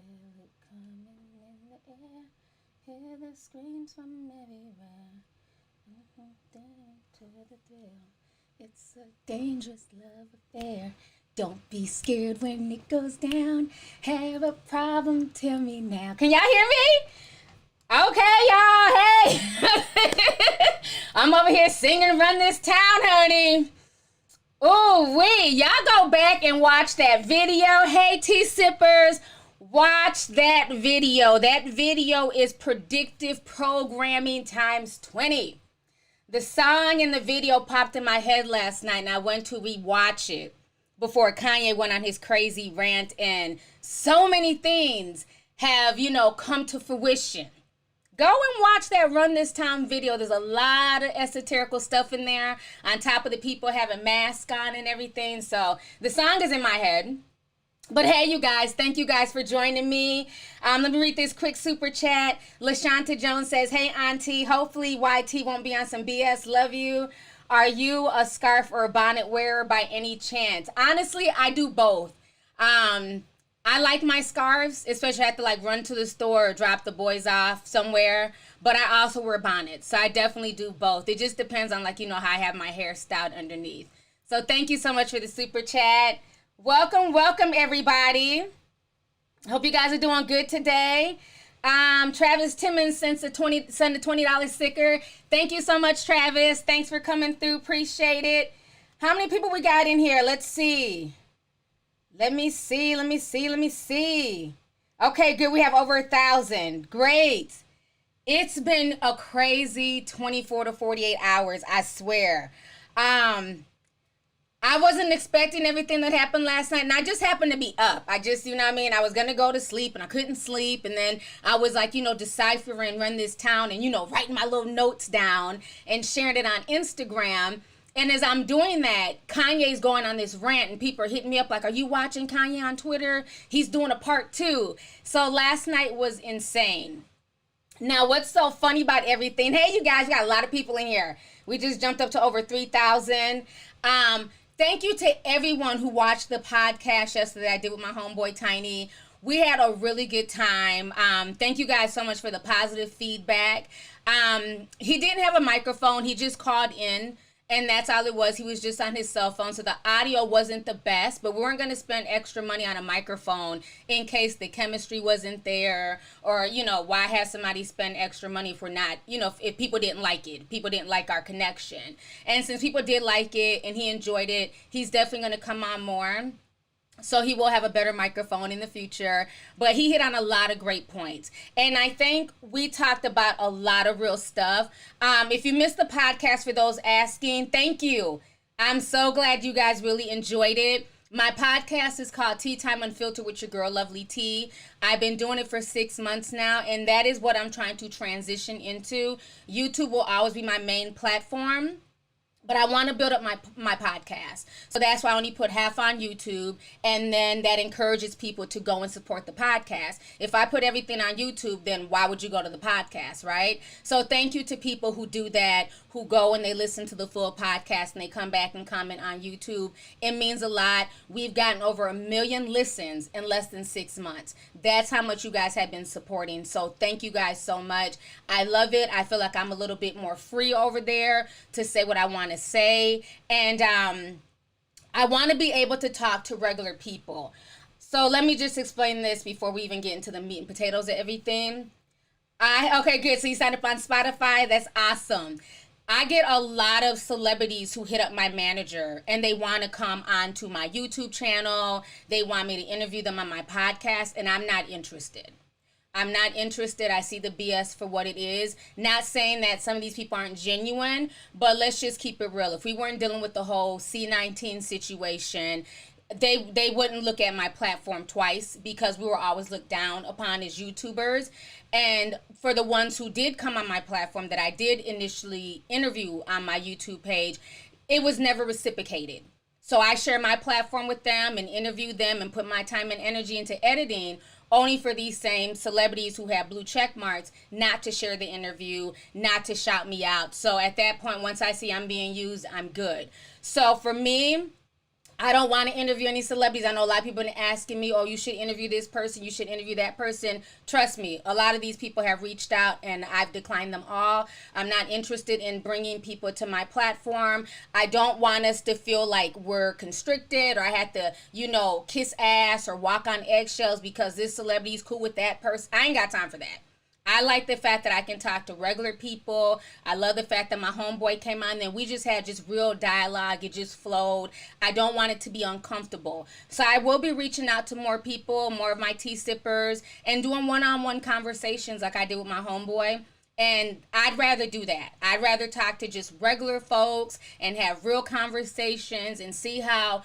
Feel it coming in the air. Hear the screams from everywhere. To the thrill. It's a dangerous love affair. Don't be scared when it goes down. Have a problem? Tell me now. Can y'all hear me? Okay, y'all. Hey, I'm over here singing "Run This Town," honey. Ooh, y'all go back and watch that video. Hey, tea sippers, watch that video. That video is predictive programming times 20. The song in the video popped in my head last night, and I went to rewatch it before Kanye went on his crazy rant, and so many things have, come to fruition. Go and watch that Run This Town video. There's a lot of esoterical stuff in there, on top of the people having masks on and everything. So the song is in my head. But hey, you guys, thank you guys for joining me. Let me read this quick super chat. LaShanta Jones says, hey, Auntie, hopefully YT won't be on some BS. Love you. Are you a scarf or a bonnet wearer by any chance? Honestly, I do both. I like my scarves, especially if I have to like run to the store or drop the boys off somewhere. But I also wear bonnets, so I definitely do both. It just depends on how I have my hair styled underneath. So thank you so much for the super chat. Welcome everybody. Hope you guys are doing good today. Travis Timmons sent a $20 sticker. Thank you so much, Travis. Thanks for coming through. Appreciate it. How many people we got in here? Let's see. Let me see. Okay, good. We have over 1,000. Great. It's been a crazy 24 to 48 hours, I swear. I wasn't expecting everything that happened last night, and I just happened to be up. I was going to go to sleep, and I couldn't sleep, and then I was deciphering Run This Town and, writing my little notes down and sharing it on Instagram. And as I'm doing that, Kanye's going on this rant, and people are hitting me up like, are you watching Kanye on Twitter? He's doing a part 2. So last night was insane. Now, what's so funny about everything? Hey, you guys, we got a lot of people in here. We just jumped up to over 3,000. Thank you to everyone who watched the podcast yesterday I did with my homeboy Tiny. We had a really good time. Thank you guys so much for the positive feedback. He didn't have a microphone. He just called in. And that's all it was. He was just on his cell phone. So the audio wasn't the best, but we weren't going to spend extra money on a microphone in case the chemistry wasn't there, or, why have somebody spend extra money if we're not, if people didn't like it, people didn't like our connection. And since people did like it and he enjoyed it, he's definitely going to come on more. So he will have a better microphone in the future. But he hit on a lot of great points. And I think we talked about a lot of real stuff. If you missed the podcast, for those asking, thank you. I'm so glad you guys really enjoyed it. My podcast is called Tea Time Unfiltered with your girl, Lovely T. I've been doing it for 6 months now, and that is what I'm trying to transition into. YouTube will always be my main platform. But I want to build up my podcast. So that's why I only put half on YouTube. And then that encourages people to go and support the podcast. If I put everything on YouTube, then why would you go to the podcast, right? So thank you to people who do that, who go and they listen to the full podcast and they come back and comment on YouTube. It means a lot. We've gotten over 1 million listens in less than 6 months. That's how much you guys have been supporting. So thank you guys so much. I love it. I feel like I'm a little bit more free over there to say what I want to say. And I want to be able to talk to regular people. So let me just explain this before we even get into the meat and potatoes of everything. Okay, good. So you signed up on Spotify. That's awesome. I get a lot of celebrities who hit up my manager and they want to come onto my YouTube channel. They want me to interview them on my podcast, and I'm not interested. I'm not interested. I see the BS for what it is. Not saying that some of these people aren't genuine, but let's just keep it real. If we weren't dealing with the whole C-19 situation, they wouldn't look at my platform twice, because we were always looked down upon as YouTubers. And for the ones who did come on my platform that I did initially interview on my YouTube page, it was never reciprocated. So I share my platform with them and interview them and put my time and energy into editing, only for these same celebrities who have blue check marks not to share the interview, not to shout me out. So at that point, once I see I'm being used, I'm good. So for me, I don't want to interview any celebrities. I know a lot of people have been asking me, oh, you should interview this person, you should interview that person. Trust me, a lot of these people have reached out and I've declined them all. I'm not interested in bringing people to my platform. I don't want us to feel like we're constricted or I have to, kiss ass or walk on eggshells because this celebrity's cool with that person. I ain't got time for that. I like the fact that I can talk to regular people. I love the fact that my homeboy came on and we just had just real dialogue. It just flowed. I don't want it to be uncomfortable. So I will be reaching out to more people, more of my tea sippers, and doing one-on-one conversations like I did with my homeboy. And I'd rather do that. I'd rather talk to just regular folks and have real conversations and see how,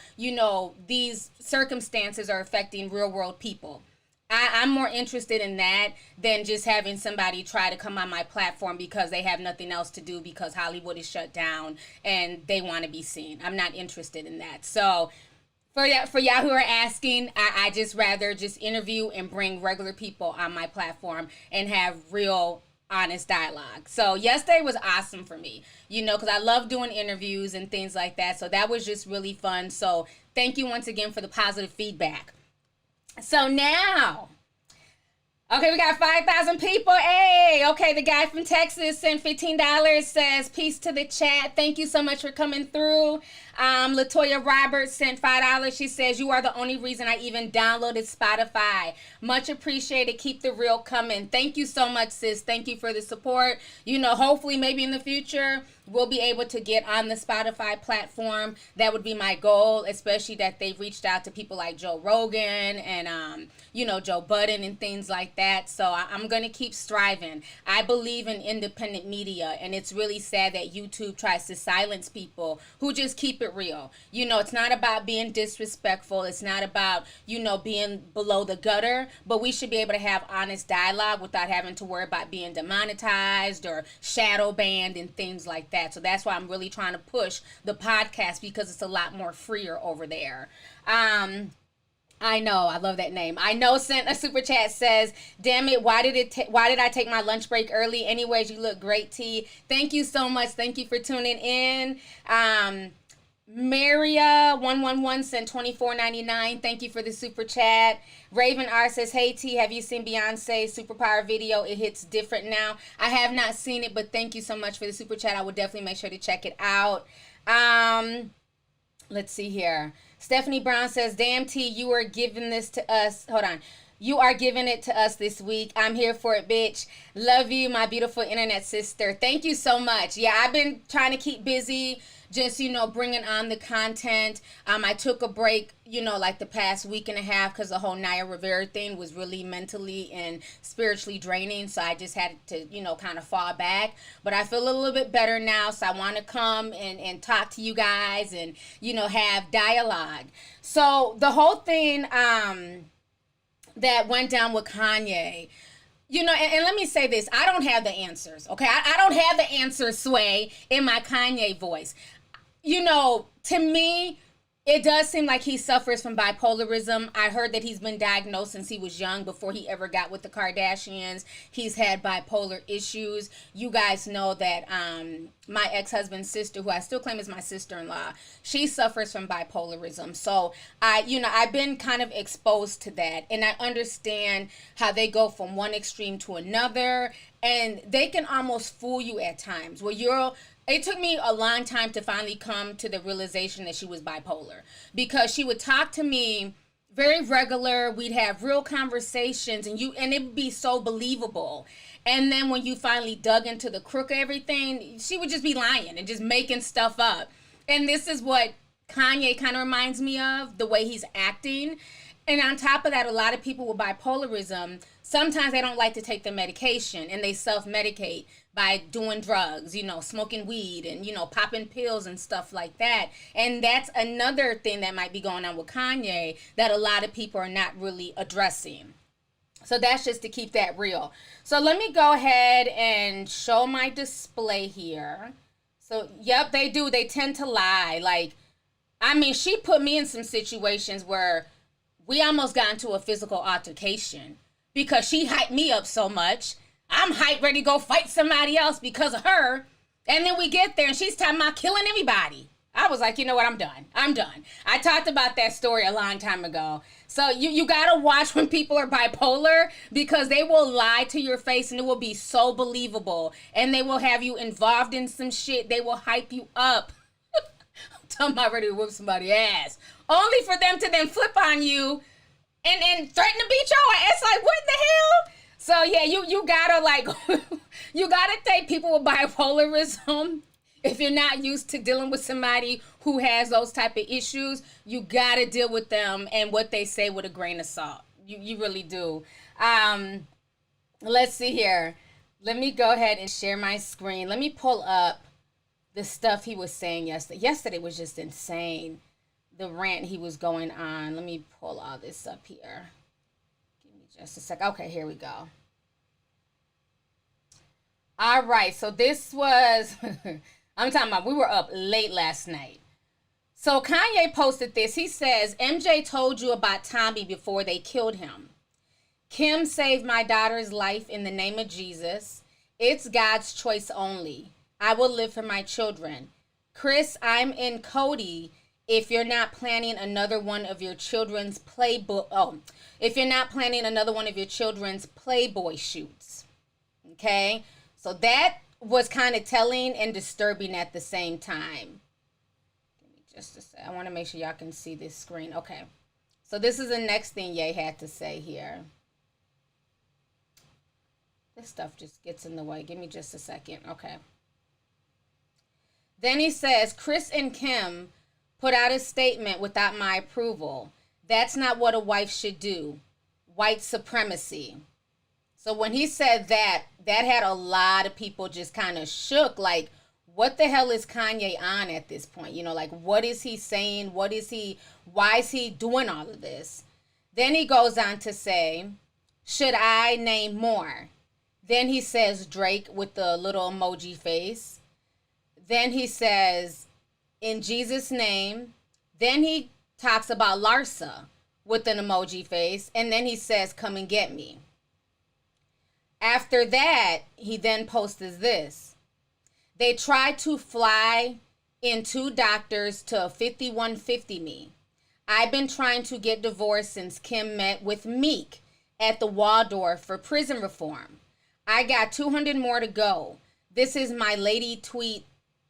these circumstances are affecting real world people. I'm more interested in that than just having somebody try to come on my platform because they have nothing else to do because Hollywood is shut down and they want to be seen. I'm not interested in that. So for y'all who are asking, I just rather just interview and bring regular people on my platform and have real honest dialogue. So yesterday was awesome for me, because I love doing interviews and things like that. So that was just really fun. So thank you once again for the positive feedback. So now, okay, we got 5,000 people. Hey, okay, the guy from Texas sent $15, says, peace to the chat. Thank you so much for coming through. Latoya Roberts sent $5. She says, you are the only reason I even downloaded Spotify. Much appreciated. Keep the real coming. Thank you so much, sis. Thank you for the support. Hopefully maybe in the future, we'll be able to get on the Spotify platform. That would be my goal, especially that they've reached out to people like Joe Rogan and, Joe Budden and things like that. So I'm going to keep striving. I believe in independent media, and it's really sad that YouTube tries to silence people who just keep it real. It's not about being disrespectful. It's not about, being below the gutter, but we should be able to have honest dialogue without having to worry about being demonetized or shadow banned and things like that. So that's why I'm really trying to push the podcast because it's a lot more freer over there. I know, I love that name. I know sent a super chat, says, damn it, why did I take my lunch break early? Anyways, you look great, T. Thank you so much. Thank you for tuning in. Maria111 sent $24.99. Thank you for the super chat. Raven R says, hey T, have you seen Beyonce's Superpower video? It hits different now. I have not seen it, but thank you so much for the super chat. I will definitely make sure to check it out. Let's see here. Stephanie Brown says, damn T, you are giving this to us. Hold on. You are giving it to us this week. I'm here for it, bitch. Love you, my beautiful internet sister. Thank you so much. Yeah, I've been trying to keep busy, just, bringing on the content. I took a break, like the past week and a half because the whole Naya Rivera thing was really mentally and spiritually draining. So I just had to, kind of fall back. But I feel a little bit better now. So I want to come and talk to you guys and, have dialogue. So the whole thing that went down with Kanye, and let me say this. I don't have the answers, okay? I don't have the answers, Sway, in my Kanye voice. To me, it does seem like he suffers from bipolarism. I heard that he's been diagnosed since he was young, before he ever got with the Kardashians. He's had bipolar issues. You guys know that my ex-husband's sister, who I still claim is my sister-in-law, she suffers from bipolarism. So I've been kind of exposed to that, and I understand how they go from one extreme to another, and they can almost fool you at times where it took me a long time to finally come to the realization that she was bipolar, because she would talk to me very regular. We'd have real conversations and it would be so believable. And then when you finally dug into the crook of everything, she would just be lying and just making stuff up. And this is what Kanye kind of reminds me of, the way he's acting. And on top of that, a lot of people with bipolarism, sometimes they don't like to take the medication and they self-medicate by doing drugs, smoking weed and, popping pills and stuff like that. And that's another thing that might be going on with Kanye that a lot of people are not really addressing. So that's just to keep that real. So let me go ahead and show my display here. So, yep, they do. They tend to lie. She put me in some situations where we almost got into a physical altercation because she hyped me up so much. I'm hyped, ready to go fight somebody else because of her. And then we get there and she's talking about killing everybody. I was like, you know what? I'm done. I'm done. I talked about that story a long time ago. So you gotta watch when people are bipolar because they will lie to your face and it will be so believable. And they will have you involved in some shit. They will hype you up. I'm about ready to whip somebody's ass. Only for them to then flip on you and threaten to beat your ass. Like, what the hell? So yeah, you gotta like you gotta take people with bipolarism. If you're not used to dealing with somebody who has those type of issues, you gotta deal with them and what they say with a grain of salt. You really do. Let's see here. Let me go ahead and share my screen. Let me pull up the stuff he was saying yesterday. Yesterday was just insane. The rant he was going on. Let me pull all this up here. Give me just a sec. Okay, here we go. All right, so this was... I'm talking about we were up late last night. So Kanye posted this. He says, MJ told you about Tommy before they killed him. Kim saved my daughter's life in the name of Jesus. It's God's choice only. I will live for my children. Chris, I'm in Cody if you're not planning another one of your children's if you're not planning another one of your children's Playboy shoots. Okay? So that was kind of telling and disturbing at the same time. Give me just a sec. I want to make sure y'all can see this screen. Okay. So this is the next thing Ye had to say here. This stuff just gets in the way. Give me just a second. Okay. Then he says, Chris and Kim put out a statement without my approval. That's not what a wife should do. White supremacy. So when he said that had a lot of people just kind of shook. Like, what the hell is Kanye on at this point? You know, like, what is he saying? Why is he doing all of this? Then he goes on to say, should I name more? Then he says Drake with the little emoji face. Then he says, in Jesus' name. Then he talks about Larsa with an emoji face. And then he says, come and get me. After that, he then posted this. They tried to fly in 2 doctors to 5150 me. I've been trying to get divorced since Kim met with Meek at the Waldorf for prison reform. I got 200 more to go. This is my lady tweet.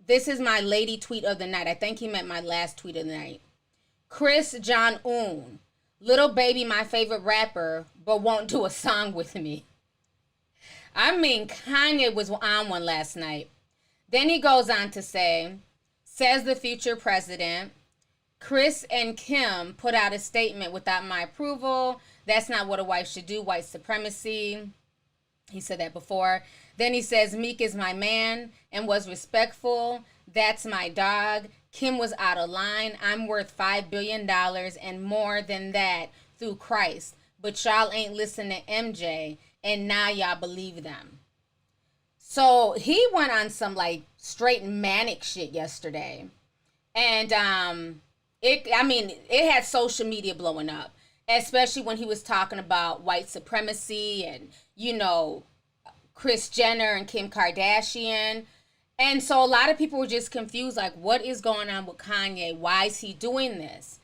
This is my lady tweet of the night. I think he meant my last tweet of the night. Chris Jong-un. Little Baby, my favorite rapper, but won't do a song with me. I mean, Kanye was on one last night. Then he goes on to say, says the future president, Chris and Kim put out a statement without my approval. That's not what a wife should do, white supremacy. He said that before. Then he says, Meek is my man and was respectful. That's my dog. Kim was out of line. I'm worth $5 billion and more than that through Christ. But y'all ain't listening to MJ. And now y'all believe them. So he went on some like straight manic shit yesterday. And it had social media blowing up. Especially when he was talking about white supremacy and, you know, Kris Jenner and Kim Kardashian. And so a lot of people were just confused, like, what is going on with Kanye? Why is he doing this?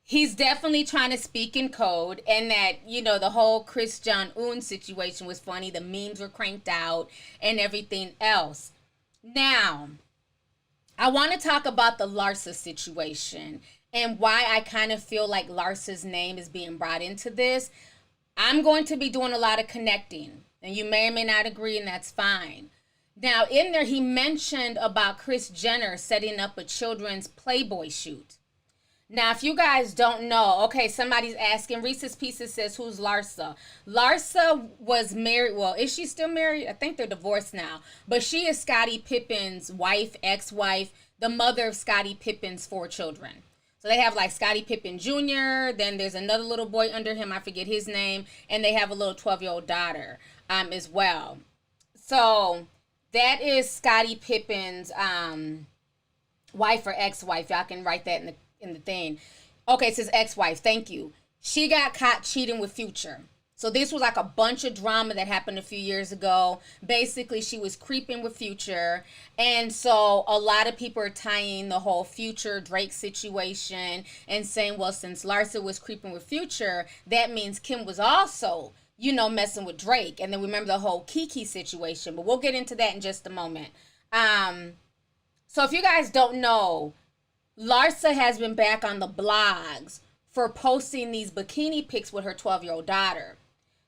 He's definitely trying to speak in code, and that, you know, the whole Chris Jong-un situation was funny. The memes were cranked out and everything else. Now, I want to talk about the Larsa situation and why I kind of feel like Larsa's name is being brought into this. I'm going to be doing a lot of connecting, and you may or may not agree, and that's fine. Now, in there, he mentioned about Kris Jenner setting up a children's Playboy shoot. Now, if you guys don't know, okay, somebody's asking, Reese's Pieces says, who's Larsa? Larsa was married, well, is she still married? I think they're divorced now. But she is Scottie Pippen's wife, ex-wife, the mother of Scottie Pippen's 4 children. So they have like Scottie Pippen Jr., then there's another little boy under him, I forget his name, and they have a little 12-year-old daughter as well. So that is Scottie Pippen's wife or ex-wife. Y'all can write that in the thing. Okay, it says ex-wife. Thank you. She got caught cheating with Future. So this was like a bunch of drama that happened a few years ago. Basically, she was creeping with Future. And so a lot of people are tying the whole Future Drake situation and saying, well, since Larsa was creeping with Future, that means Kim was also, messing with Drake. And then remember the whole Kiki situation. But we'll get into that in just a moment. So if you guys don't know, Larsa has been back on the blogs for posting these bikini pics with her 12-year-old daughter.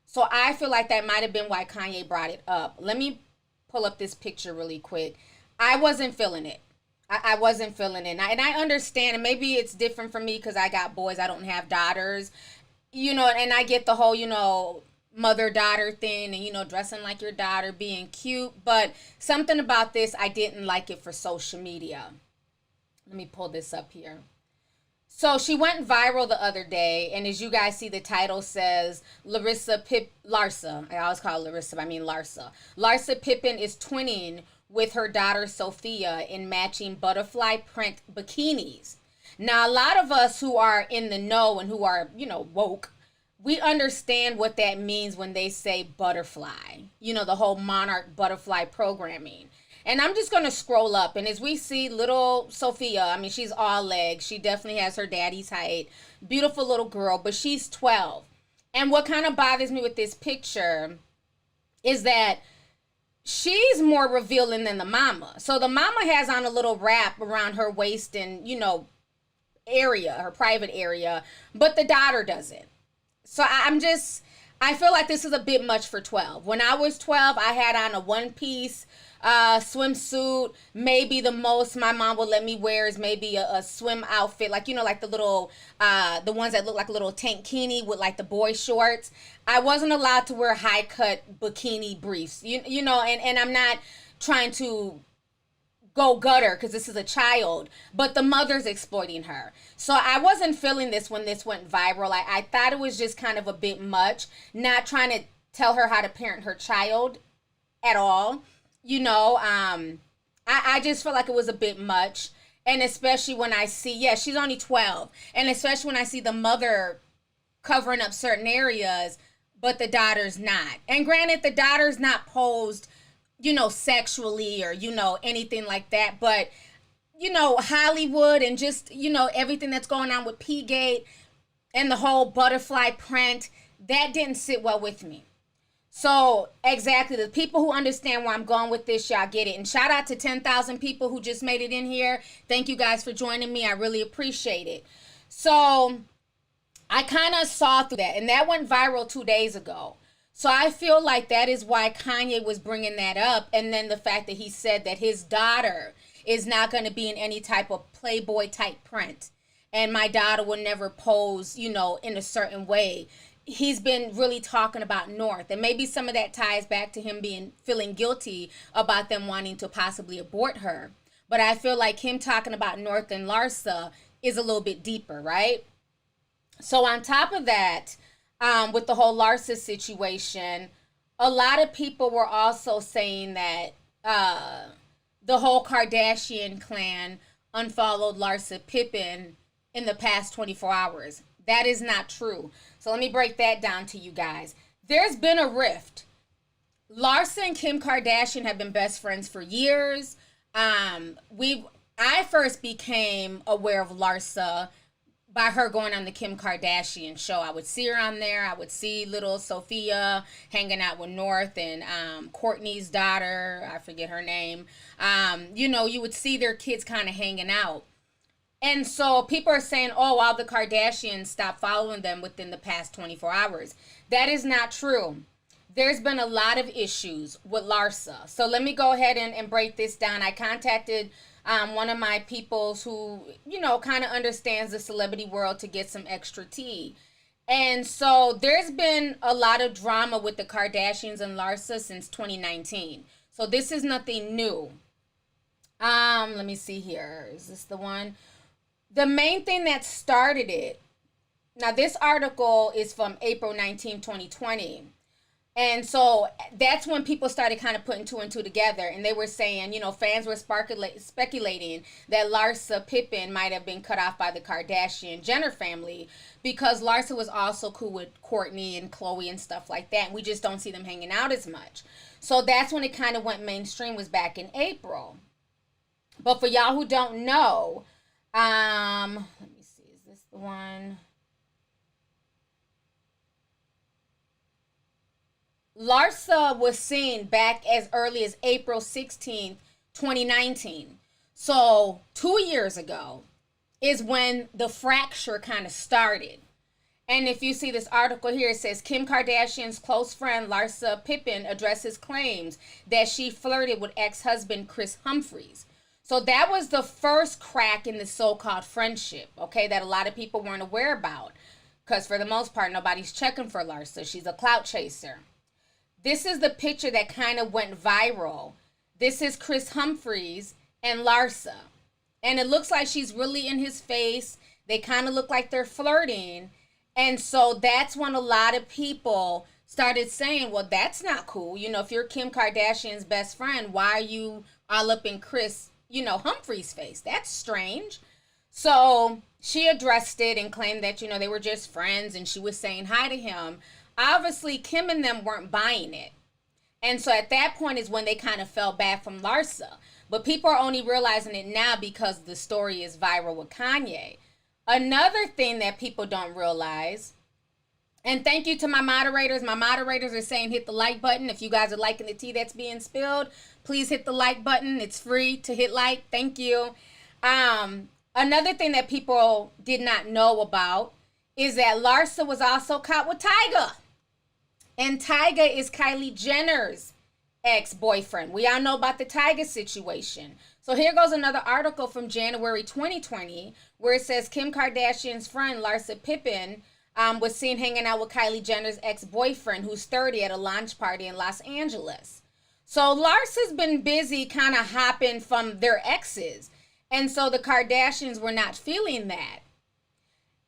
So I feel like that might have been why Kanye brought it up. Let me pull up this picture really quick. I wasn't feeling it. I wasn't feeling it. And I understand, and maybe it's different for me because I got boys. I don't have daughters. And I get the whole, mother-daughter thing and, dressing like your daughter, being cute. But something about this, I didn't like it for social media. Let me pull this up here. So she went viral the other day, and as you guys see, the title says Larsa. I always call it Larissa, but I mean Larsa. Larsa Pippen is twinning with her daughter Sophia in matching butterfly print bikinis. Now, a lot of us who are in the know and who are, woke, we understand what that means when they say butterfly. The whole monarch butterfly programming. And I'm just going to scroll up. And as we see little Sophia, she's all legs. She definitely has her daddy's height. Beautiful little girl, but she's 12. And what kind of bothers me with this picture is that she's more revealing than the mama. So the mama has on a little wrap around her waist and, area, her private area, but the daughter doesn't. So I feel like this is a bit much for 12. When I was 12, I had on a one-piece swimsuit. Maybe the most my mom would let me wear is maybe a swim outfit, like like the little the ones that look like a little tankini with like the boy shorts. I wasn't allowed to wear high cut bikini briefs, and I'm not trying to go gutter because this is a child, but the mother's exploiting her. So I wasn't feeling this when this went viral. I thought it was just kind of a bit much, not trying to tell her how to parent her child at all. I just felt like it was a bit much. And especially when I see, she's only 12. And especially when I see the mother covering up certain areas, but the daughter's not. And granted, the daughter's not posed, sexually or, anything like that. But, Hollywood and just, everything that's going on with P-Gate and the whole butterfly print, that didn't sit well with me. So, exactly, the people who understand where I'm going with this, y'all get it. And shout out to 10,000 people who just made it in here. Thank you guys for joining me. I really appreciate it. So, I kind of saw through that. And that went viral 2 days ago. So, I feel like that is why Kanye was bringing that up. And then the fact that he said that his daughter is not going to be in any type of Playboy type print. And my daughter will never pose, in a certain way. He's been really talking about North, and maybe some of that ties back to him feeling guilty about them wanting to possibly abort her. But I feel like him talking about North and Larsa is a little bit deeper, right? So on top of that, with the whole Larsa situation, a lot of people were also saying that the whole Kardashian clan unfollowed Larsa Pippen in the past 24 hours. That is not true. So let me break that down to you guys. There's been a rift. Larsa and Kim Kardashian have been best friends for years. I first became aware of Larsa by her going on the Kim Kardashian show. I would see her on there. I would see little Sophia hanging out with North and Courtney's daughter. I forget her name. You would see their kids kind of hanging out. And so people are saying, oh, the Kardashians stopped following them within the past 24 hours. That is not true. There's been a lot of issues with Larsa. So let me go ahead and break this down. I contacted one of my peoples who, kind of understands the celebrity world to get some extra tea. And so there's been a lot of drama with the Kardashians and Larsa since 2019. So this is nothing new. Let me see here. Is this the one? The main thing that started it, now this article is from April 19, 2020. And so that's when people started kind of putting two and two together. And they were saying, fans were speculating that Larsa Pippen might have been cut off by the Kardashian Jenner family because Larsa was also cool with Kourtney and Khloe and stuff like that. And we just don't see them hanging out as much. So that's when it kind of went mainstream, was back in April. But for y'all who don't know, let me see, is this the one? Larsa was seen back as early as April 16th, 2019. So 2 years ago is when the fracture kind of started. And if you see this article here, it says Kim Kardashian's close friend Larsa Pippen addresses claims that she flirted with ex-husband Kris Humphries. So that was the first crack in the so-called friendship, okay, that a lot of people weren't aware about. Because for the most part, nobody's checking for Larsa. She's a clout chaser. This is the picture that kind of went viral. This is Kris Humphries and Larsa. And it looks like she's really in his face. They kind of look like they're flirting. And so that's when a lot of people started saying, well, that's not cool. If you're Kim Kardashian's best friend, why are you all up in Kris, Humphries' face? That's strange. So she addressed it and claimed that, they were just friends and she was saying hi to him. Obviously, Kim and them weren't buying it. And so at that point is when they kind of fell back from Larsa. But people are only realizing it now because the story is viral with Kanye. Another thing that people don't realize, and thank you to my moderators. My moderators are saying hit the like button. If you guys are liking the tea that's being spilled, please hit the like button. It's free to hit like. Thank you. Another thing that people did not know about is that Larsa was also caught with Tyga. And Tyga is Kylie Jenner's ex-boyfriend. We all know about the Tyga situation. So here goes another article from January 2020 where it says Kim Kardashian's friend Larsa Pippen was seen hanging out with Kylie Jenner's ex-boyfriend who's 30 at a launch party in Los Angeles. So Larsa's been busy kind of hopping from their exes. And so the Kardashians were not feeling that.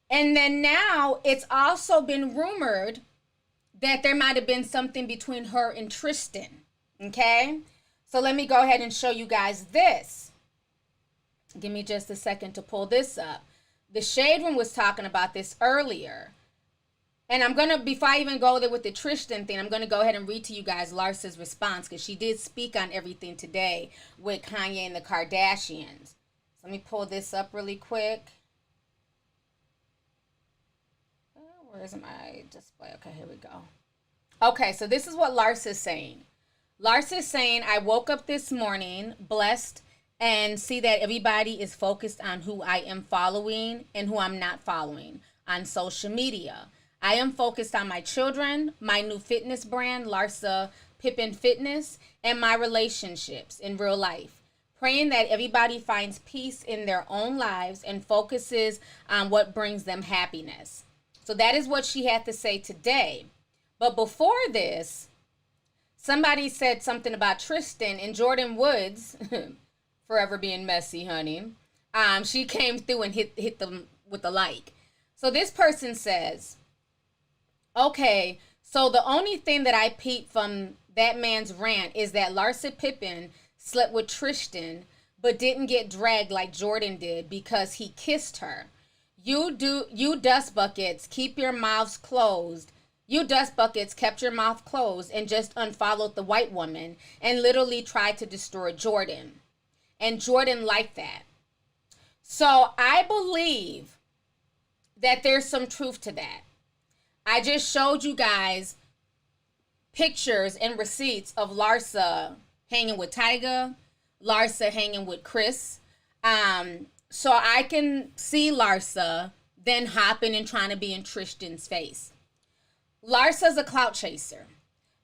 And then now it's also been rumored that there might have been something between her and Tristan. Okay? So let me go ahead and show you guys this. Give me just a second to pull this up. The Shade Room was talking about this earlier. And I'm going to, before I even go there with the Tristan thing, I'm going to go ahead and read to you guys Larsa's response because she did speak on everything today with Kanye and the Kardashians. So let me pull this up really quick. Where's my display? Okay, here we go. Okay, so this is what Larsa's saying. Larsa's saying, I woke up this morning blessed and see that everybody is focused on who I am following and who I'm not following on social media. I am focused on my children, my new fitness brand, Larsa Pippen Fitness, and my relationships in real life. Praying that everybody finds peace in their own lives and focuses on what brings them happiness. So that is what she had to say today. But before this, somebody said something about Tristan and Jordyn Woods, forever being messy, honey. She came through and hit them with a like. So this person says, okay, so the only thing that I peeped from that man's rant is that Larsa Pippen slept with Tristan, but didn't get dragged like Jordyn did because he kissed her. You dust buckets, keep your mouths closed. You dust buckets kept your mouth closed and just unfollowed the white woman and literally tried to destroy Jordyn. And Jordyn liked that. So I believe that there's some truth to that. I just showed you guys pictures and receipts of Larsa hanging with Tyga, Larsa hanging with Kris. So I can see Larsa then hopping and trying to be in Tristan's face. Larsa's a clout chaser.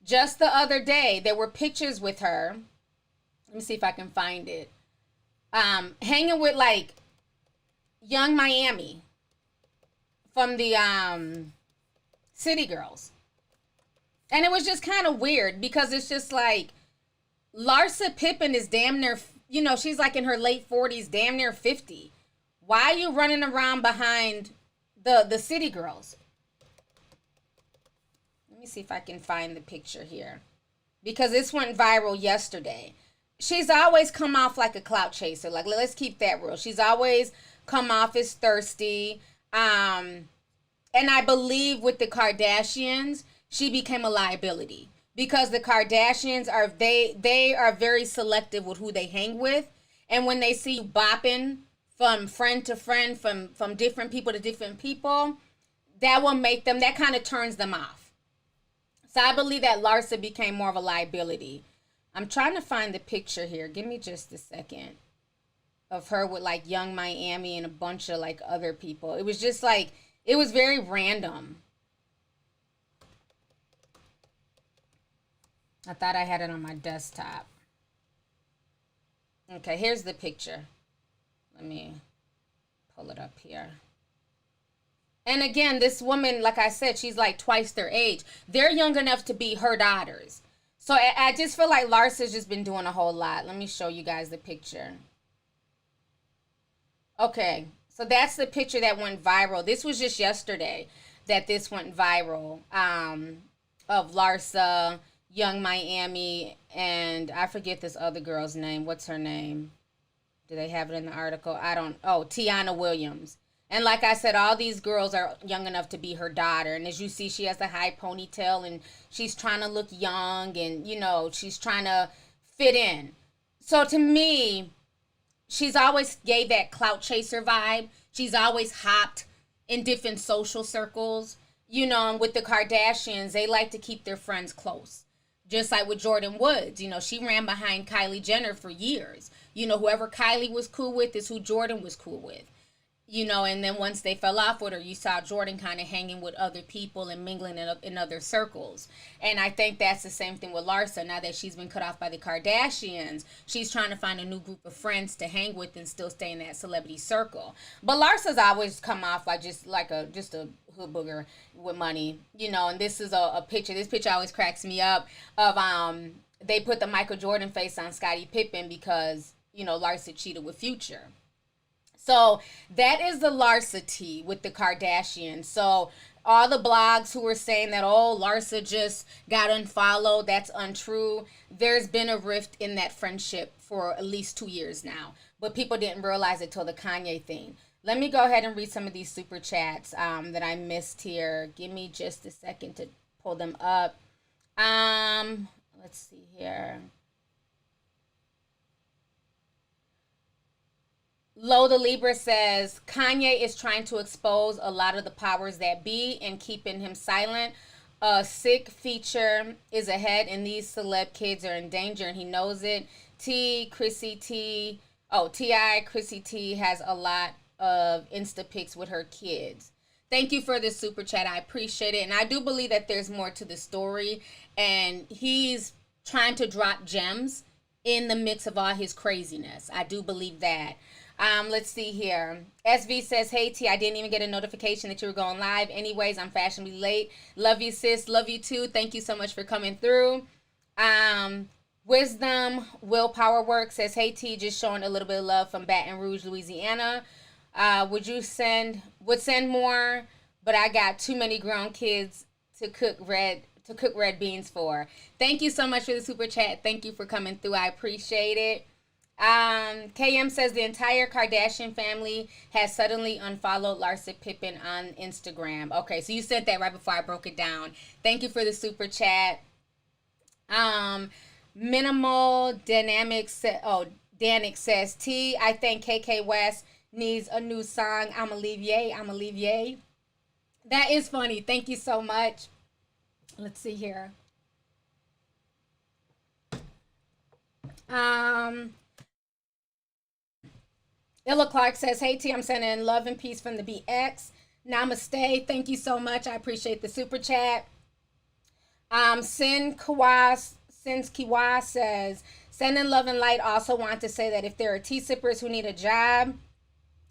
Just the other day, there were pictures with her. Let me see if I can find it. Hanging with like Young Miami from the City Girls. And it was just kind of weird because it's just like Larsa Pippen is damn near, she's like in her late 40s, damn near 50. Why are you running around behind the City Girls? Let me see if I can find the picture here. Because this went viral yesterday. She's always come off like a clout chaser. Like, let's keep that real. She's always come off as thirsty. And I believe with the Kardashians, she became a liability. Because the Kardashians are they are very selective with who they hang with. And when they see you bopping from friend to friend, from different people to different people, that will make them, that kind of turns them off. So I believe that Larsa became more of a liability. I'm trying to find the picture here. Give me just a second. Of her with like Young Miami and a bunch of like other people. It was just like, it was very random. I thought I had it on my desktop. Okay, here's the picture. Let me pull it up here. And again, this woman, like I said, she's like twice their age. They're young enough to be her daughters. So I just feel like Larsa's just been doing a whole lot. Let me show you guys the picture. Okay, so that's the picture that went viral. This was just yesterday that this went viral, of Larsa, Young Miami, and I forget this other girl's name. What's her name? Do they have it in the article? Tiana Williams. And like I said, all these girls are young enough to be her daughter. And as you see, she has a high ponytail and she's trying to look young and, you know, she's trying to fit in. So to me, she's always gave that clout chaser vibe. She's always hopped in different social circles. You know, and with the Kardashians, they like to keep their friends close. Just like with Jordan Woods. You know, she ran behind Kylie Jenner for years. You know, whoever Kylie was cool with is who Jordan was cool with. You know, and then once they fell off with her, you saw Jordan kind of hanging with other people and mingling in other circles. And I think that's the same thing with Larsa. Now that she's been cut off by the Kardashians, she's trying to find a new group of friends to hang with and still stay in that celebrity circle. But Larsa's always come off like just a hood booger with money, you know. And this is a picture. This picture always cracks me up of they put the Michael Jordan face on Scottie Pippen because, you know, Larsa cheated with Future. So that is the Larsa tea with the Kardashians. So all the blogs who were saying that, oh, Larsa just got unfollowed, that's untrue. There's been a rift in that friendship for at least 2 years now. But people didn't realize it till the Kanye thing. Let me go ahead and read some of these super chats that I missed here. Give me just a second to pull them up. Let's see here. Loda Libra says, Kanye is trying to expose a lot of the powers that be and keeping him silent. A sick feature is ahead and these celeb kids are in danger and he knows it. T.I. Chrissy T has a lot of Insta pics with her kids. Thank you for the super chat. I appreciate it. And I do believe that there's more to the story. And he's trying to drop gems in the mix of all his craziness. I do believe that. Let's see here. SV says, hey T, I didn't even get a notification that you were going live. Anyways, I'm fashionably late. Love you, sis. Love you too. Thank you so much for coming through. Wisdom Willpower Work says, hey T, just showing a little bit of love from Baton Rouge, Louisiana. Would send more, but I got too many grown kids to cook red beans for. Thank you so much for the super chat. Thank you for coming through. I appreciate it. KM says the entire Kardashian family has suddenly unfollowed Larsa Pippen on Instagram. Okay, so you sent that right before I broke it down. Thank you for the super chat. Minimal Dynamics. Danik says, T, I think KK West needs a new song. I'ma leave yay. That is funny. Thank you so much. Let's see here. Illa Clark says, hey T, I'm sending love and peace from the BX. Namaste. Thank you so much. I appreciate the super chat. Sin Kiwa says, sending love and light. Also want to say that if there are tea sippers who need a job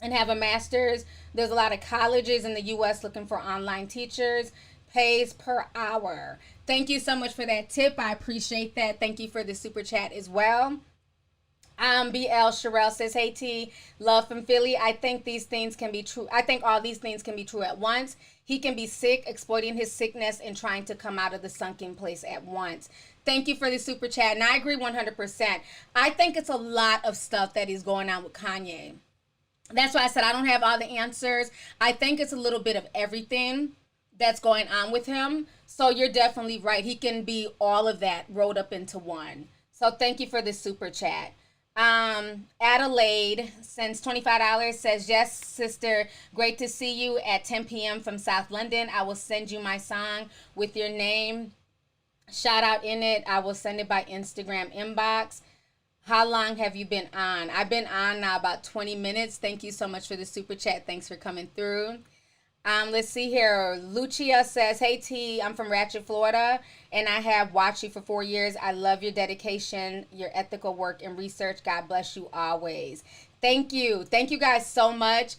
and have a master's, there's a lot of colleges in the U.S. looking for online teachers. Pays per hour. Thank you so much for that tip. I appreciate that. Thank you for the super chat as well. BL Sherelle says, "Hey T, love from Philly. I think these things can be true. I think all these things can be true at once. He can be sick, exploiting his sickness, and trying to come out of the sunken place at once." Thank you for the super chat, and I agree 100%. I think it's a lot of stuff that is going on with Kanye. That's why I said I don't have all the answers. I think it's a little bit of everything that's going on with him. So you're definitely right. He can be all of that rolled up into one. So thank you for the super chat. Adelaide sends $25, says, "Yes, sister, great to see you at 10 p.m. from South London. I will send you my song with your name shout out in it. I will send it by Instagram inbox." How long have you been on? I've been on now about 20 minutes. Thank you so much for the super chat. Thanks for coming through. Let's see here. Lucia says, "Hey T, I'm from Ratchet, Florida, and I have watched you for 4 years. I love your dedication, your ethical work and research. God bless you always." Thank you. Thank you guys so much.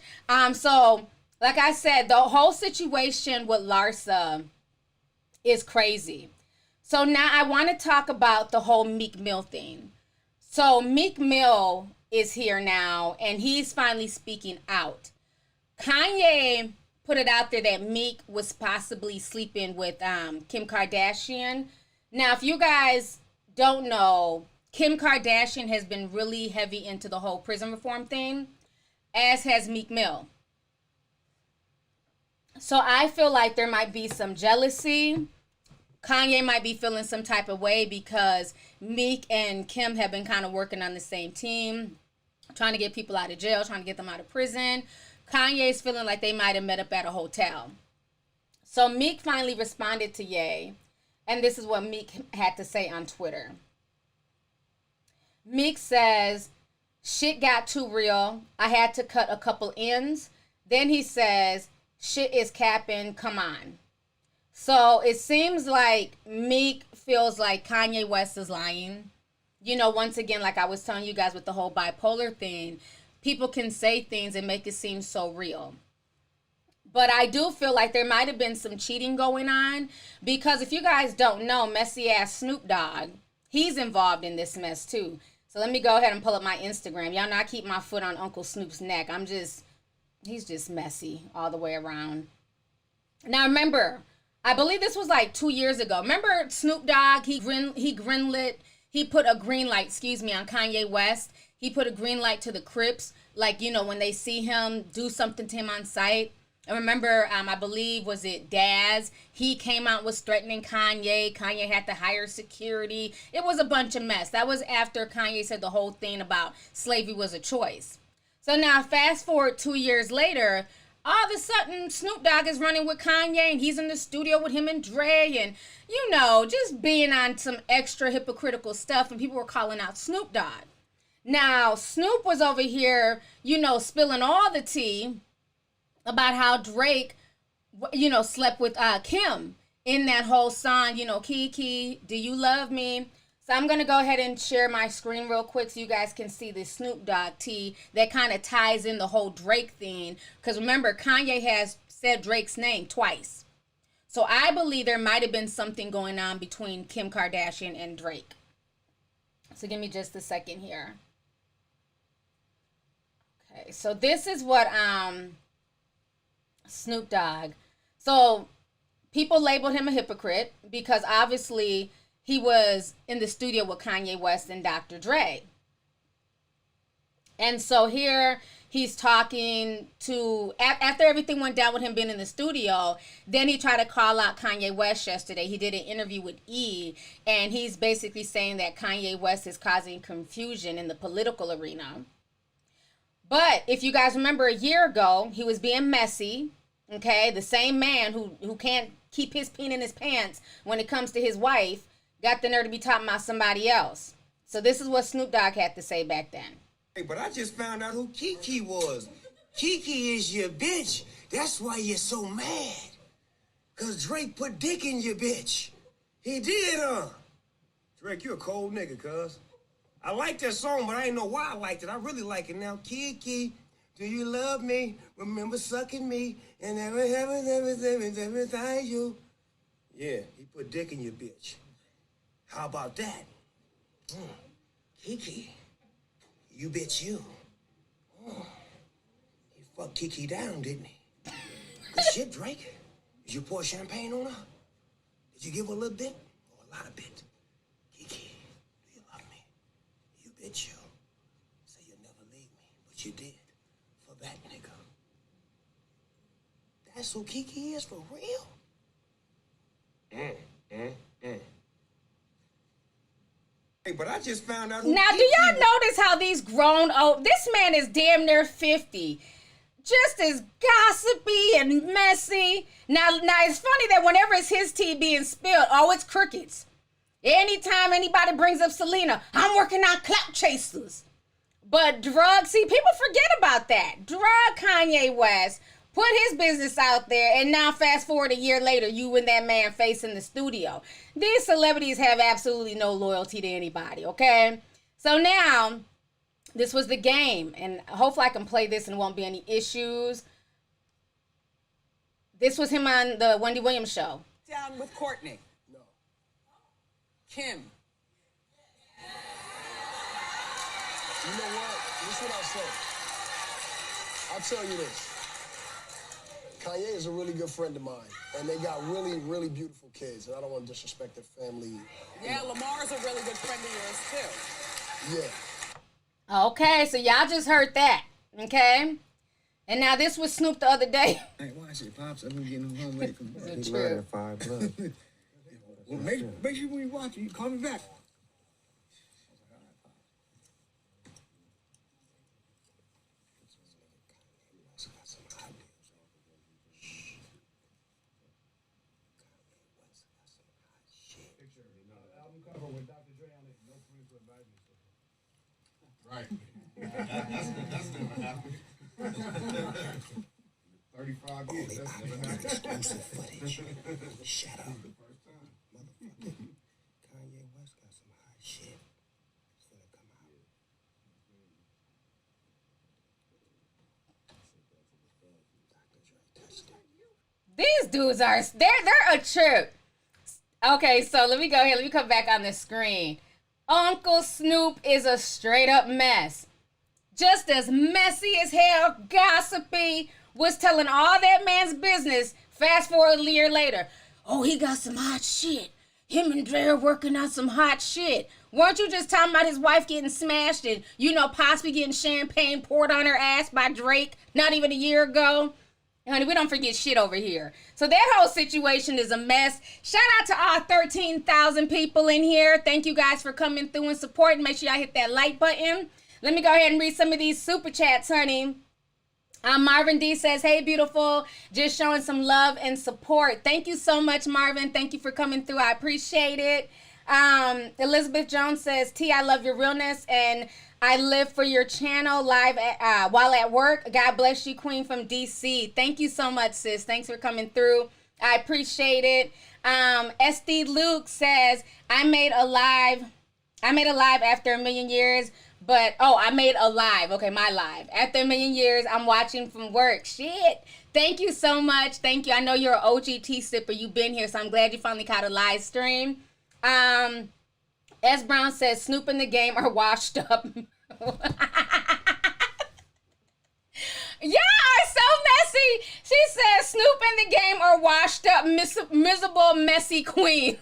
So like I said, the whole situation with Larsa is crazy. So now I want to talk about the whole Meek Mill thing. So Meek Mill is here now, and he's finally speaking out. Kanye put it out there that Meek was possibly sleeping with Kim Kardashian. Now, if you guys don't know, Kim Kardashian has been really heavy into the whole prison reform thing, as has Meek Mill. So I feel like there might be some jealousy. Kanye might be feeling some type of way because Meek and Kim have been kind of working on the same team, trying to get people out of jail, trying to get them out of prison. Kanye's feeling like they might have met up at a hotel. So Meek finally responded to Ye, and this is what Meek had to say on Twitter. Meek says, "Shit got too real. I had to cut a couple ends." Then he says, "Shit is capping. Come on." So it seems like Meek feels like Kanye West is lying. You know, once again, like I was telling you guys with the whole bipolar thing, people can say things and make it seem so real. But I do feel like there might have been some cheating going on, because if you guys don't know, messy ass Snoop Dogg, he's involved in this mess too. So let me go ahead and pull up my Instagram. Y'all know I keep my foot on Uncle Snoop's neck. He's just messy all the way around. Now remember, I believe this was like 2 years ago. Remember Snoop Dogg, he put a green light, on Kanye West. He put a green light to the Crips, like, you know, when they see him, do something to him on site. And remember, I believe, was it Daz? He came out, was threatening Kanye. Kanye had to hire security. It was a bunch of mess. That was after Kanye said the whole thing about slavery was a choice. So now, fast forward 2 years later, all of a sudden, Snoop Dogg is running with Kanye, and he's in the studio with him and Draya, and, you know, just being on some extra hypocritical stuff, and people were calling out Snoop Dogg. Now, Snoop was over here, you know, spilling all the tea about how Drake, you know, slept with Kim in that whole song, you know, Kiki, do you love me? So I'm going to go ahead and share my screen real quick so you guys can see the Snoop Dogg tea that kind of ties in the whole Drake thing. Because remember, Kanye has said Drake's name twice. So I believe there might have been something going on between Kim Kardashian and Drake. So give me just a second here. Okay, so this is what Snoop Dogg. So people labeled him a hypocrite because obviously he was in the studio with Kanye West and Dr. Dre. And so here he's talking to, after everything went down with him being in the studio, then he tried to call out Kanye West yesterday. He did an interview with E! And he's basically saying that Kanye West is causing confusion in the political arena. But if you guys remember a year ago, he was being messy. Okay, the same man who can't keep his peen in his pants when it comes to his wife got the nerve to be talking about somebody else. So this is what Snoop Dogg had to say back then. Hey, but I just found out who Kiki was. Kiki is your bitch. That's why you're so mad. Cause Drake put dick in your bitch. He did, huh? Drake, you a cold nigga, cuz. I like that song, but I ain't know why I liked it. I really like it now. Kiki, do you love me? Remember sucking me and everything you. Yeah, he put dick in your bitch. How about that? Kiki. You bitch you. Oh, he fucked Kiki down, didn't he? Good shit, Drake. Did you pour champagne on her? Did you give her a little bit or a lot of bit? Kiki, do you love me? You bitch you. Say you'll never leave me, but you did. For that nigga. That's who Kiki is for real? Hey, but I just found out who Now, do Kiki y'all was. notice how these grown this man is damn near 50. Just as gossipy and messy. Now it's funny that whenever it's his tea being spilled, oh, it's crickets. Anytime anybody brings up Selena, I'm working on clout chasers. But drug, see, people forget about that. Drug Kanye West, put his business out there, and now fast forward a year later, you and that man facing the studio. These celebrities have absolutely no loyalty to anybody, okay? So now, this was the game, and hopefully I can play this and won't be any issues. This was him on the Wendy Williams show. Down with Courtney. No. Kim. You know what? This is what I'll say. I'll tell you this. Kanye is a really good friend of mine, and they got really, really beautiful kids, and I don't want to disrespect their family. Yeah, Lamar's a really good friend of yours, too. Yeah. Okay, so y'all just heard that, okay? And now this was Snoop the other day. Hey, watch it, Pops. I'm getting home late from work. It's true. 5 plus. Well, make sure when you watch it, you call me back. Right. That's never happened. 35 years, that's never happened. Exclusive footage. Shut up. Motherfucker. Kanye West got some hot shit. It's gonna come out. Dr. Dre touched it. These dudes are, they're a trip. Okay, so let me go here. Let me come back on the screen. Uncle Snoop is a straight up mess. Just as messy as hell, gossipy, was telling all that man's business. Fast forward a year later. Oh, he got some hot shit. Him and Draya working on some hot shit. Weren't you just talking about his wife getting smashed and, possibly getting champagne poured on her ass by Drake not even a year ago? Honey, we don't forget shit over here. So that whole situation is a mess. Shout out to all 13,000 people in here. Thank you guys for coming through and supporting. Make sure y'all hit that like button. Let me go ahead and read some of these super chats, honey. Marvin D says, hey, beautiful. Just showing some love and support. Thank you so much, Marvin. Thank you for coming through. I appreciate it. Elizabeth Jones says, T, I love your realness and I live for your channel live while at work. God bless you, Queen from DC. Thank you so much, sis. Thanks for coming through. I appreciate it. SD Luke says, I made a live after a million years, but, I made a live. Okay, my live. After a million years, I'm watching from work. Shit. Thank you so much. Thank you. I know you're an OG tea sipper. You've been here, so I'm glad you finally caught a live stream. S. Brown says, Snoop and the game are washed up. Y'all are so messy. She says, Snoop and the game are washed up, miserable, messy queens.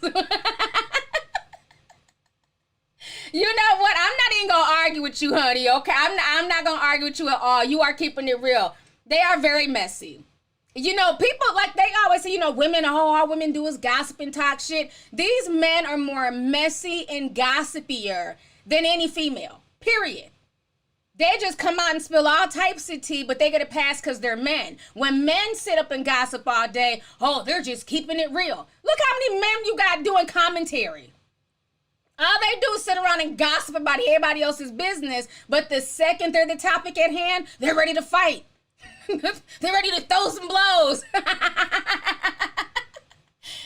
You know what? I'm not even going to argue with you, honey, okay? I'm not going to argue with you at all. You are keeping it real. They are very messy. People, like, they always say, women, all women do is gossip and talk shit. These men are more messy and gossipier than any female, period. They just come out and spill all types of tea, but they get a pass because they're men. When men sit up and gossip all day, they're just keeping it real. Look how many men you got doing commentary. All they do is sit around and gossip about everybody else's business, but the second they're the topic at hand, they're ready to fight. They're ready to throw some blows.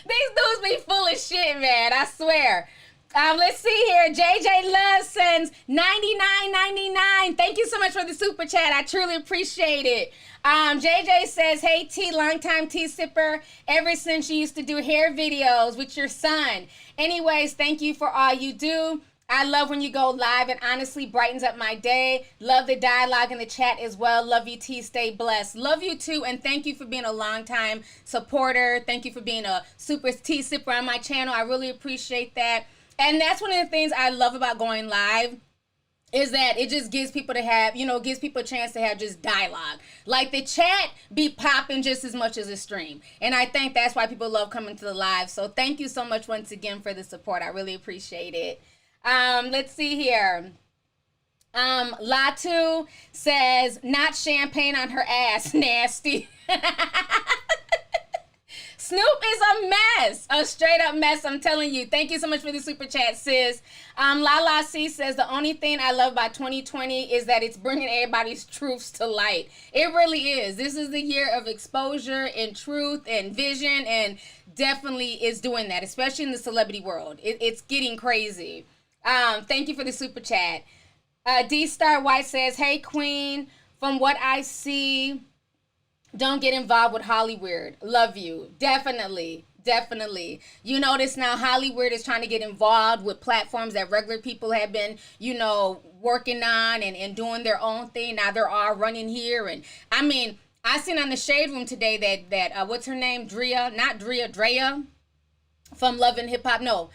These dudes be full of shit, man. I swear. Let's see here. JJ Love sends $99.99. Thank you so much for the super chat. I truly appreciate it. JJ says, hey, T, longtime tea sipper. Ever since you used to do hair videos with your son. Anyways, thank you for all you do. I love when you go live. It honestly brightens up my day. Love the dialogue in the chat as well. Love you, T. Stay blessed. Love you too, and thank you for being a longtime supporter. Thank you for being a super tea sipper on my channel. I really appreciate that. And that's one of the things I love about going live, is that it just gives people to have, gives people a chance to have just dialogue. Like the chat be popping just as much as the stream. And I think that's why people love coming to the live. So thank you so much once again for the support. I really appreciate it. Let's see here. Latu says, not champagne on her ass, nasty. Snoop is a mess, a straight up mess, I'm telling you. Thank you so much for the super chat, sis. Lala C says, the only thing I love about 2020 is that it's bringing everybody's truths to light. It really is. This is the year of exposure and truth and vision, and definitely is doing that, especially in the celebrity world. It's getting crazy. Thank you for the super chat. D-Star White says, hey, Queen, from what I see, don't get involved with Hollywood. Love you. Definitely. You notice now Hollywood is trying to get involved with platforms that regular people have been, working on and doing their own thing. Now they're all running here. And I mean, I seen on the Shade Room today that what's her name? Draya from Love and Hip Hop. No,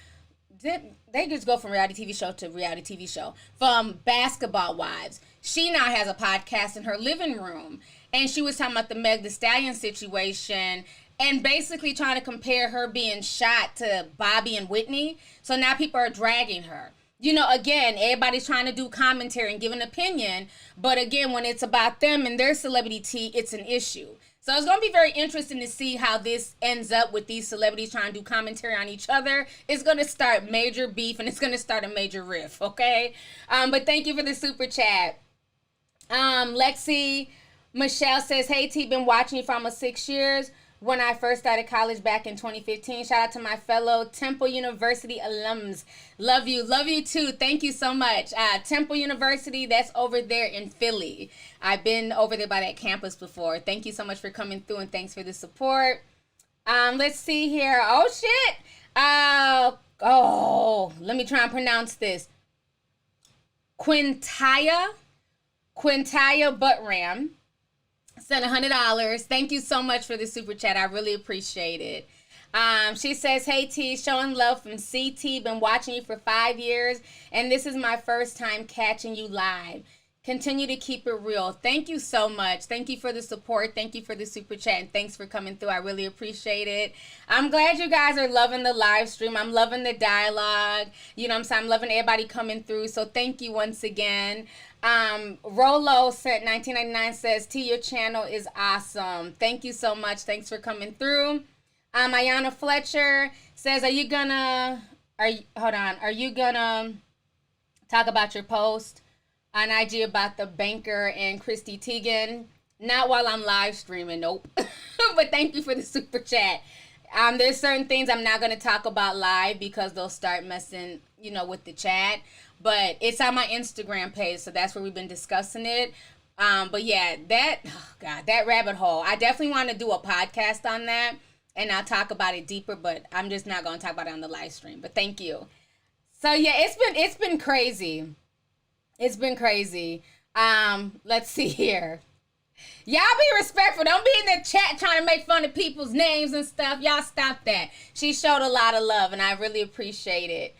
they just go from reality TV show to reality TV show. From Basketball Wives. She now has a podcast in her living room. And she was talking about the Meg Thee Stallion situation and basically trying to compare her being shot to Bobby and Whitney. So now people are dragging her. Again, everybody's trying to do commentary and give an opinion. But again, when it's about them and their celebrity tea, it's an issue. So it's going to be very interesting to see how this ends up with these celebrities trying to do commentary on each other. It's going to start major beef and it's going to start a major riff, okay? But thank you for the super chat. Lexi Michelle says, hey, T, been watching you for almost 6 years when I first started college back in 2015. Shout out to my fellow Temple University alums. Love you too. Thank you so much. Temple University, that's over there in Philly. I've been over there by that campus before. Thank you so much for coming through and thanks for the support. Let's see here. Oh, shit. Let me try and pronounce this. Quintaya Buttram sent $100. Thank you so much for the super chat. I really appreciate it. She says, hey, T, showing love from CT. Been watching you for 5 years, and this is my first time catching you live. Continue to keep it real. Thank you so much. Thank you for the support. Thank you for the super chat, and thanks for coming through. I really appreciate it. I'm glad you guys are loving the live stream. I'm loving the dialogue. I'm saying? I'm loving everybody coming through, so thank you once again. Rolo sent $19.99 says, T, your channel is awesome. Thank you so much. Thanks for coming through. Ayana Fletcher says, are you gonna talk about your post on IG about the banker and Christy Teigen? Not while I'm live streaming, nope. But thank you for the super chat. There's certain things I'm not gonna talk about live because they'll start messing, with the chat. But it's on my Instagram page, so that's where we've been discussing it. But yeah, that rabbit hole. I definitely want to do a podcast on that, and I'll talk about it deeper, but I'm just not going to talk about it on the live stream. But thank you. So yeah, it's been crazy. It's been crazy. Let's see here. Y'all be respectful. Don't be in the chat trying to make fun of people's names and stuff. Y'all stop that. She showed a lot of love, and I really appreciate it.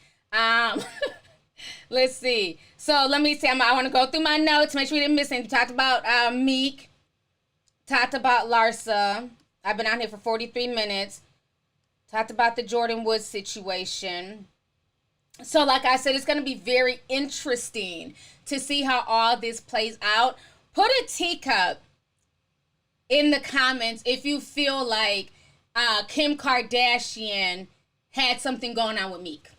Let's see. So let me see. I want to go through my notes. Make sure we didn't miss anything. We talked about Meek. Talked about Larsa. I've been out here for 43 minutes. Talked about the Jordan Woods situation. So like I said, it's going to be very interesting to see how all this plays out. Put a teacup in the comments if you feel like Kim Kardashian had something going on with Meek.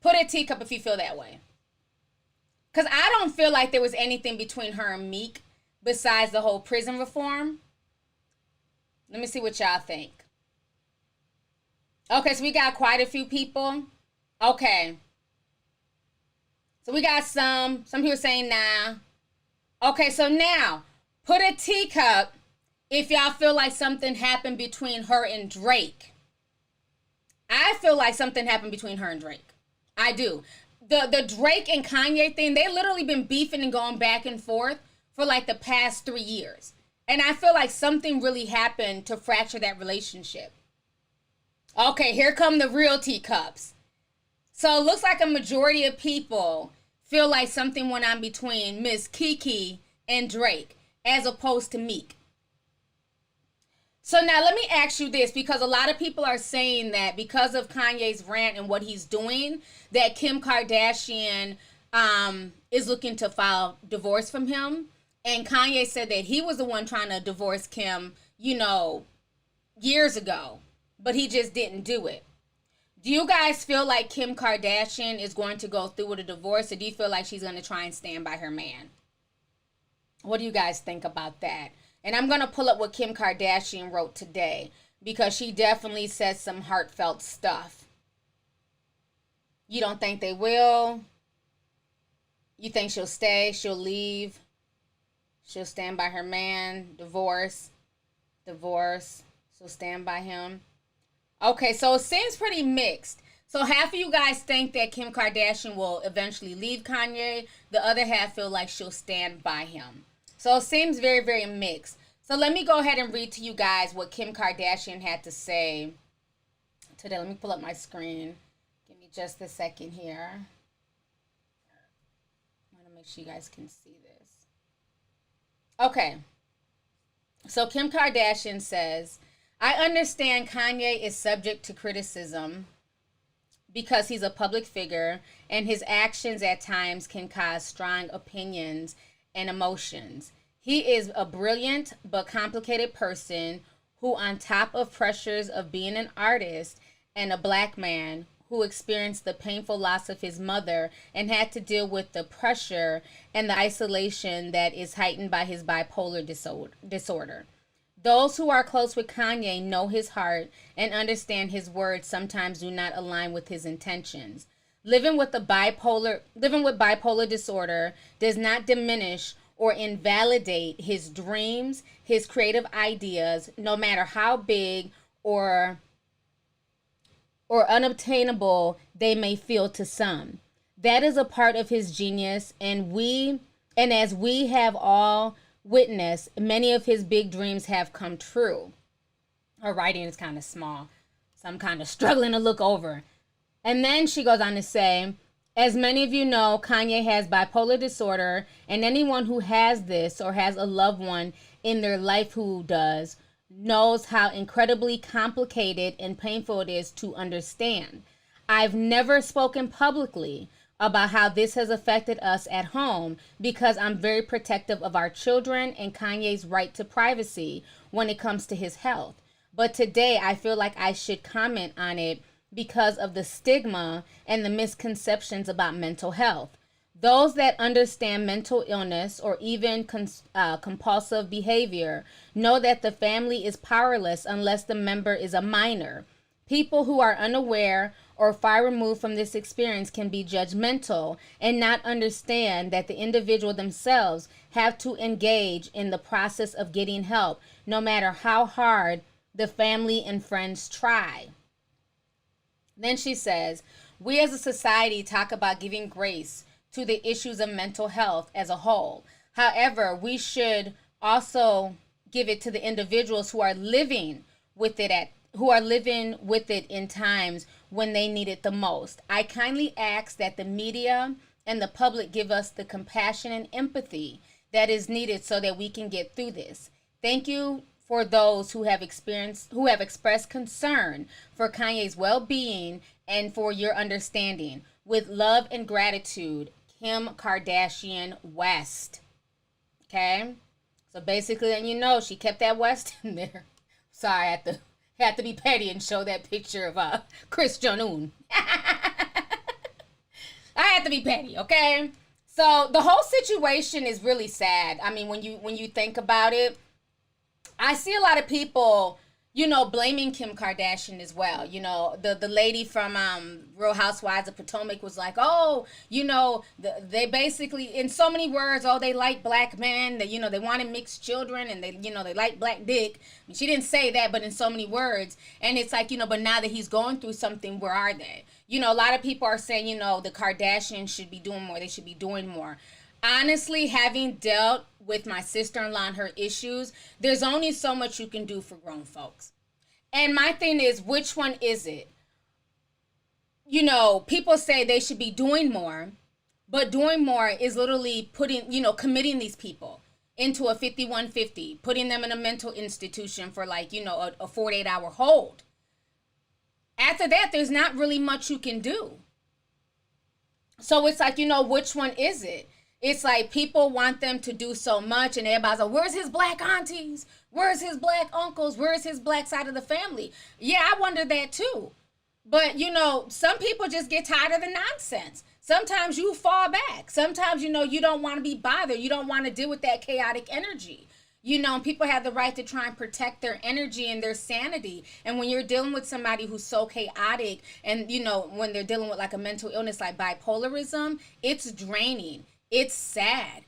Put a teacup if you feel that way. Because I don't feel like there was anything between her and Meek besides the whole prison reform. Let me see what y'all think. Okay, so we got quite a few people. Okay. So we got some people saying nah. Okay, so now, put a teacup if y'all feel like something happened between her and Drake. I feel like something happened between her and Drake. I do. the Drake and Kanye thing, they literally been beefing and going back and forth for like the past 3 years. And I feel like something really happened to fracture that relationship. Okay, here come the real teacups. So it looks like a majority of people feel like something went on between Miss Kiki and Drake as opposed to Meek. So now let me ask you this, because a lot of people are saying that because of Kanye's rant and what he's doing, that Kim Kardashian is looking to file divorce from him. And Kanye said that he was the one trying to divorce Kim, you know, years ago, but he just didn't do it. Do you guys feel like Kim Kardashian is going to go through with a divorce, or do you feel like she's going to try and stand by her man? What do you guys think about that? And I'm going to pull up what Kim Kardashian wrote today, because she definitely said some heartfelt stuff. You don't think they will? You think she'll stay? She'll leave? She'll stand by her man? Divorce? She'll stand by him? Okay, so it seems pretty mixed. So half of you guys think that Kim Kardashian will eventually leave Kanye. The other half feel like she'll stand by him. So it seems very, very mixed. So let me go ahead and read to you guys what Kim Kardashian had to say today. Let me pull up my screen. Give me just a second here. I want to make sure you guys can see this. Okay. So Kim Kardashian says, I understand Kanye is subject to criticism because he's a public figure and his actions at times can cause strong opinions and emotions. He is a brilliant but complicated person who, on top of pressures of being an artist and a black man who experienced the painful loss of his mother and had to deal with the pressure and the isolation that is heightened by his bipolar disorder. Those who are close with Kanye know his heart and understand his words sometimes do not align with his intentions. Living with bipolar disorder does not diminish or invalidate his dreams, his creative ideas, no matter how big or unobtainable they may feel to some. That is a part of his genius, and as we have all witnessed, many of his big dreams have come true. Her writing is kind of small, so I'm kind of struggling to look over. And then she goes on to say, as many of you know, Kanye has bipolar disorder, and anyone who has this or has a loved one in their life who does knows how incredibly complicated and painful it is to understand. I've never spoken publicly about how this has affected us at home because I'm very protective of our children and Kanye's right to privacy when it comes to his health. But today I feel like I should comment on it because of the stigma and the misconceptions about mental health. Those that understand mental illness or even compulsive behavior know that the family is powerless unless the member is a minor. People who are unaware or far removed from this experience can be judgmental and not understand that the individual themselves have to engage in the process of getting help, no matter how hard the family and friends try. Then she says, we as a society talk about giving grace to the issues of mental health as a whole. However, we should also give it to the individuals who are living with it in times when they need it the most. I kindly ask that the media and the public give us the compassion and empathy that is needed so that we can get through this. Thank you for those who have expressed concern for Kanye's well-being and for your understanding. With love and gratitude, Kim Kardashian West. Okay? So basically, and you know, she kept that West in there. Sorry, I had to be petty and show that picture of Chris Jong-un. I had to be petty, okay? So the whole situation is really sad. I mean, when you think about it, I see a lot of people, blaming Kim Kardashian as well. The lady from Real Housewives of Potomac was like, oh, they basically, in so many words, oh, they like black men, that, they want to mix children, and they like black dick. She didn't say that, but in so many words. And it's like, but now that he's going through something, where are they? A lot of people are saying, the Kardashians should be doing more. They should be doing more. Honestly, having dealt with my sister-in-law and her issues, there's only so much you can do for grown folks. And my thing is, which one is it? People say they should be doing more, but doing more is literally committing these people into a 5150, putting them in a mental institution for a 48-hour hold. After that, there's not really much you can do. So it's like, which one is it? It's like people want them to do so much, and everybody's like, where's his black aunties? Where's his black uncles? Where's his black side of the family? Yeah, I wonder that too. But, some people just get tired of the nonsense. Sometimes you fall back. Sometimes, you don't want to be bothered. You don't want to deal with that chaotic energy. People have the right to try and protect their energy and their sanity. And when you're dealing with somebody who's so chaotic, and, when they're dealing with a mental illness like bipolarism, it's draining. It's sad.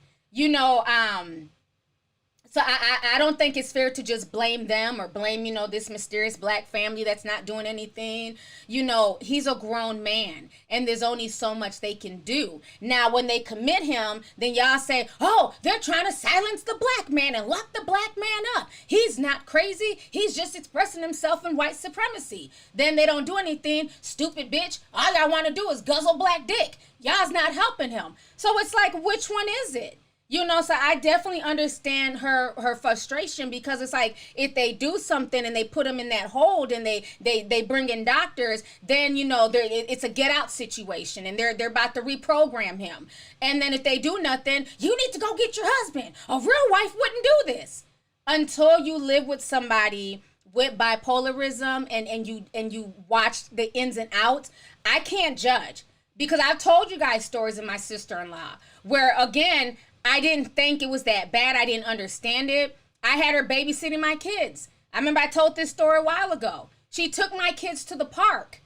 So I don't think it's fair to just blame them or blame, this mysterious black family that's not doing anything. He's a grown man, and there's only so much they can do. Now, when they commit him, then y'all say, oh, they're trying to silence the black man and lock the black man up. He's not crazy. He's just expressing himself in white supremacy. Then they don't do anything. Stupid bitch. All y'all want to do is guzzle black dick. Y'all's not helping him. So it's like, which one is it? So I definitely understand her frustration, because it's like, if they do something and they put him in that hold and they bring in doctors, then, it's a get out situation, and they're about to reprogram him. And then if they do nothing, you need to go get your husband. A real wife wouldn't do this. Until you live with somebody with bipolarism and you watch the ins and outs, I can't judge. Because I've told you guys stories of my sister-in-law where, again, I didn't think it was that bad. I didn't understand it. I had her babysitting my kids. I remember I told this story a while ago. She took my kids to the park.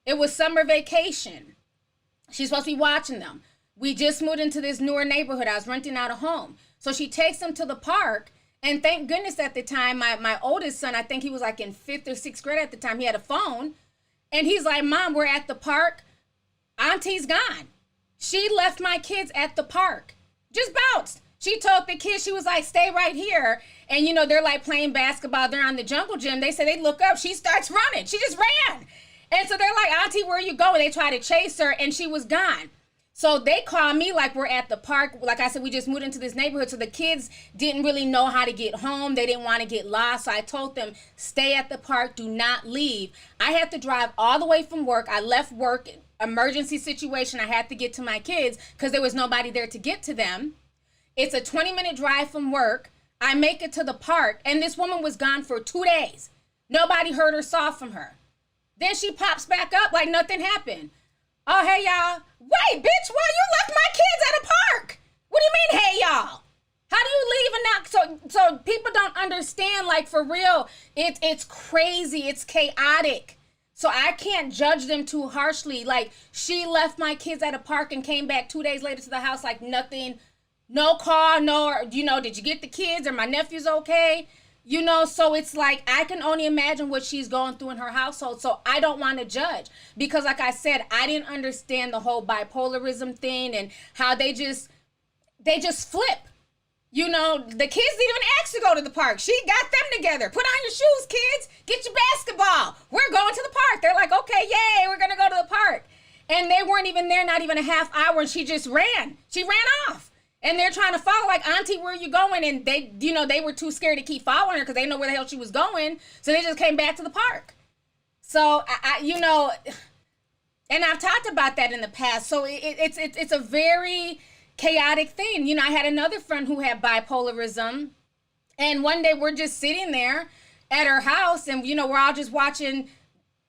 It was summer vacation. She's supposed to be watching them. We just moved into this newer neighborhood. I was renting out a home. So she takes them to the park. And thank goodness at the time, my oldest son, I think he was in 5th or 6th grade at the time, he had a phone. And he's like, Mom, we're at the park. Auntie's gone. She left my kids at the park. Just bounced. She told the kids, she was like, stay right here. And, they're playing basketball. They're on the jungle gym. They say they look up. She starts running. She just ran. And so they're like, Auntie, where are you going? They try to chase her, and she was gone. So they call me we're at the park. Like I said, we just moved into this neighborhood. So the kids didn't really know how to get home. They didn't want to get lost. So I told them, stay at the park. Do not leave. I had to drive all the way from work. I left work, emergency situation. I had to get to my kids because there was nobody there to get to them. It's a 20-minute drive from work. I make it to the park, and this woman was gone for 2 days. Nobody heard or saw from her. Then she pops back up like nothing happened. Oh, hey, y'all. Wait, bitch, why you left my kids at a park? What do you mean, hey, y'all? How do you leave and not? So people don't understand, for real, it's crazy. It's chaotic. So I can't judge them too harshly. She left my kids at a park and came back 2 days later to the house like nothing. No call, did you get the kids? Are my nephews okay? So it's I can only imagine what she's going through in her household. So I don't want to judge because, like I said, I didn't understand the whole bipolarism thing and how they just flip. The kids didn't even ask to go to the park. She got them together. Put on your shoes, kids. Get your basketball. We're going to the park. They're like, okay, yay, we're going to go to the park. And they weren't even there, not even a half hour, and she just ran. She ran off. And they're trying to follow, Auntie, where are you going? And they, they were too scared to keep following her because they didn't know where the hell she was going. So they just came back to the park. So, and I've talked about that in the past. So it's a very chaotic thing. I had another friend who had bipolarism. And one day we're just sitting there at her house and, we're all just watching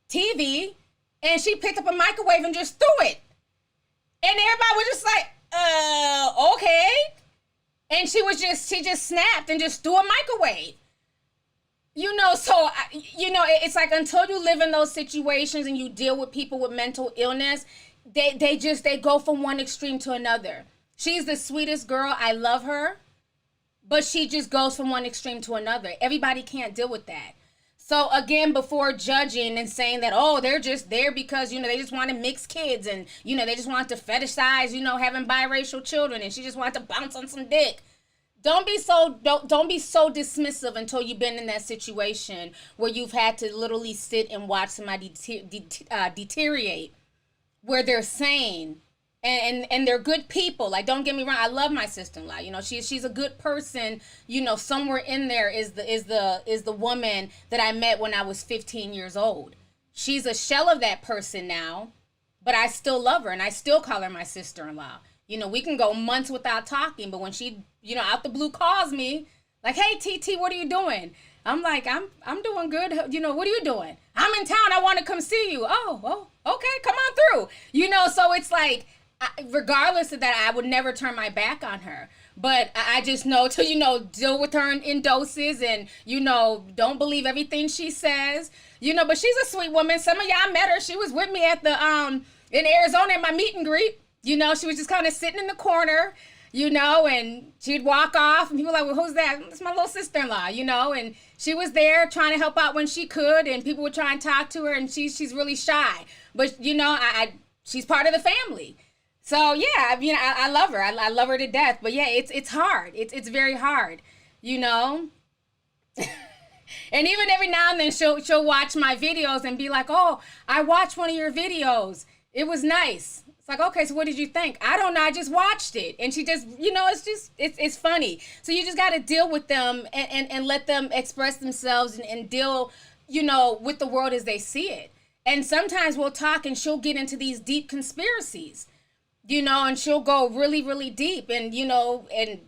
TV. And she picked up a microwave and just threw it. And everybody was just like, okay. And she just snapped and just threw a microwave. It's like until you live in those situations and you deal with people with mental illness, they go from one extreme to another. She's the sweetest girl. I love her. But she just goes from one extreme to another. Everybody can't deal with that. So again, before judging and saying that, oh, they're just there because, they just want to mix kids and, they just want to fetishize, having biracial children and she just wants to bounce on some dick. Don't be so dismissive until you've been in that situation where you've had to literally sit and watch somebody deteriorate, where they're sane and they're good people. Like, don't get me wrong, I love my sister-in-law. She's a good person. Somewhere in there is the woman that I met when I was 15 years old. She's a shell of that person now, but I still love her and I still call her my sister-in-law. We can go months without talking, but when she, out the blue calls me, like, hey, TT, what are you doing? I'm like, I'm doing good. What are you doing? I'm in town. I want to come see you. Oh, okay, come on through. So it's like, regardless of that, I would never turn my back on her. But I just know to, deal with her in doses and, don't believe everything she says. But she's a sweet woman. Some of y'all met her. She was with me at the, in Arizona at my meet and greet. She was just kind of sitting in the corner, and she'd walk off and people were like, well, who's that? It's my little sister-in-law, and she was there trying to help out when she could and people would try and talk to her and she's really shy. But, she's part of the family. So, yeah, I love her. I love her to death. But, yeah, it's hard. It's very hard, And even every now and then she'll watch my videos and be like, oh, I watched one of your videos. It was nice. It's like, okay, so what did you think? I don't know. I just watched it. And she just, it's funny. So you just got to deal with them and let them express themselves and deal, with the world as they see it. And sometimes we'll talk and she'll get into these deep conspiracies, and she'll go really, really deep. And, and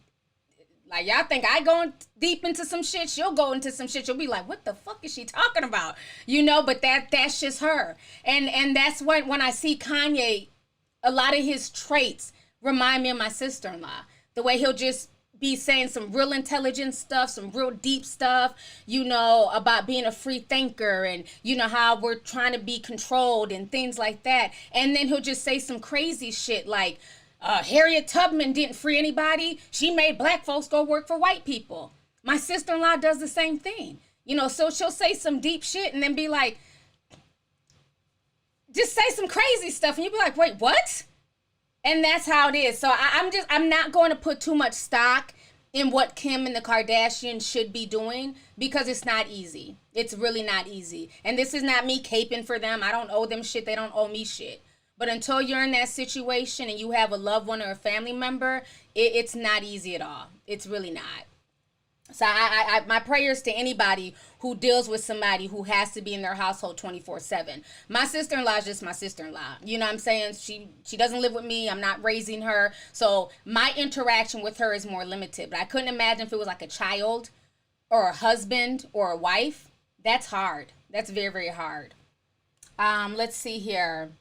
like, y'all think I go deep into some shit? She'll go into some shit. She'll be like, what the fuck is she talking about? But that's just her. And that's when I see Kanye, a lot of his traits remind me of my sister-in-law. The way he'll just be saying some real intelligent stuff, some real deep stuff, about being a free thinker and, how we're trying to be controlled and things like that. And then he'll just say some crazy shit like, Harriet Tubman didn't free anybody. She made black folks go work for white people. My sister-in-law does the same thing. So she'll say some deep shit and then be like, just say some crazy stuff and you'll be like, wait, what? And that's how it is. So I'm not going to put too much stock in what Kim and the Kardashians should be doing because it's not easy. It's really not easy. And this is not me caping for them. I don't owe them shit. They don't owe me shit. But until you're in that situation and you have a loved one or a family member, it's not easy at all. It's really not. So I my prayers to anybody who deals with somebody who has to be in their household 24/7. My sister-in-law is just my sister-in-law. You know what I'm saying? She doesn't live with me. I'm not raising her. So my interaction with her is more limited. But I couldn't imagine if it was like a child or a husband or a wife. That's hard. That's very, very hard. Let's see here.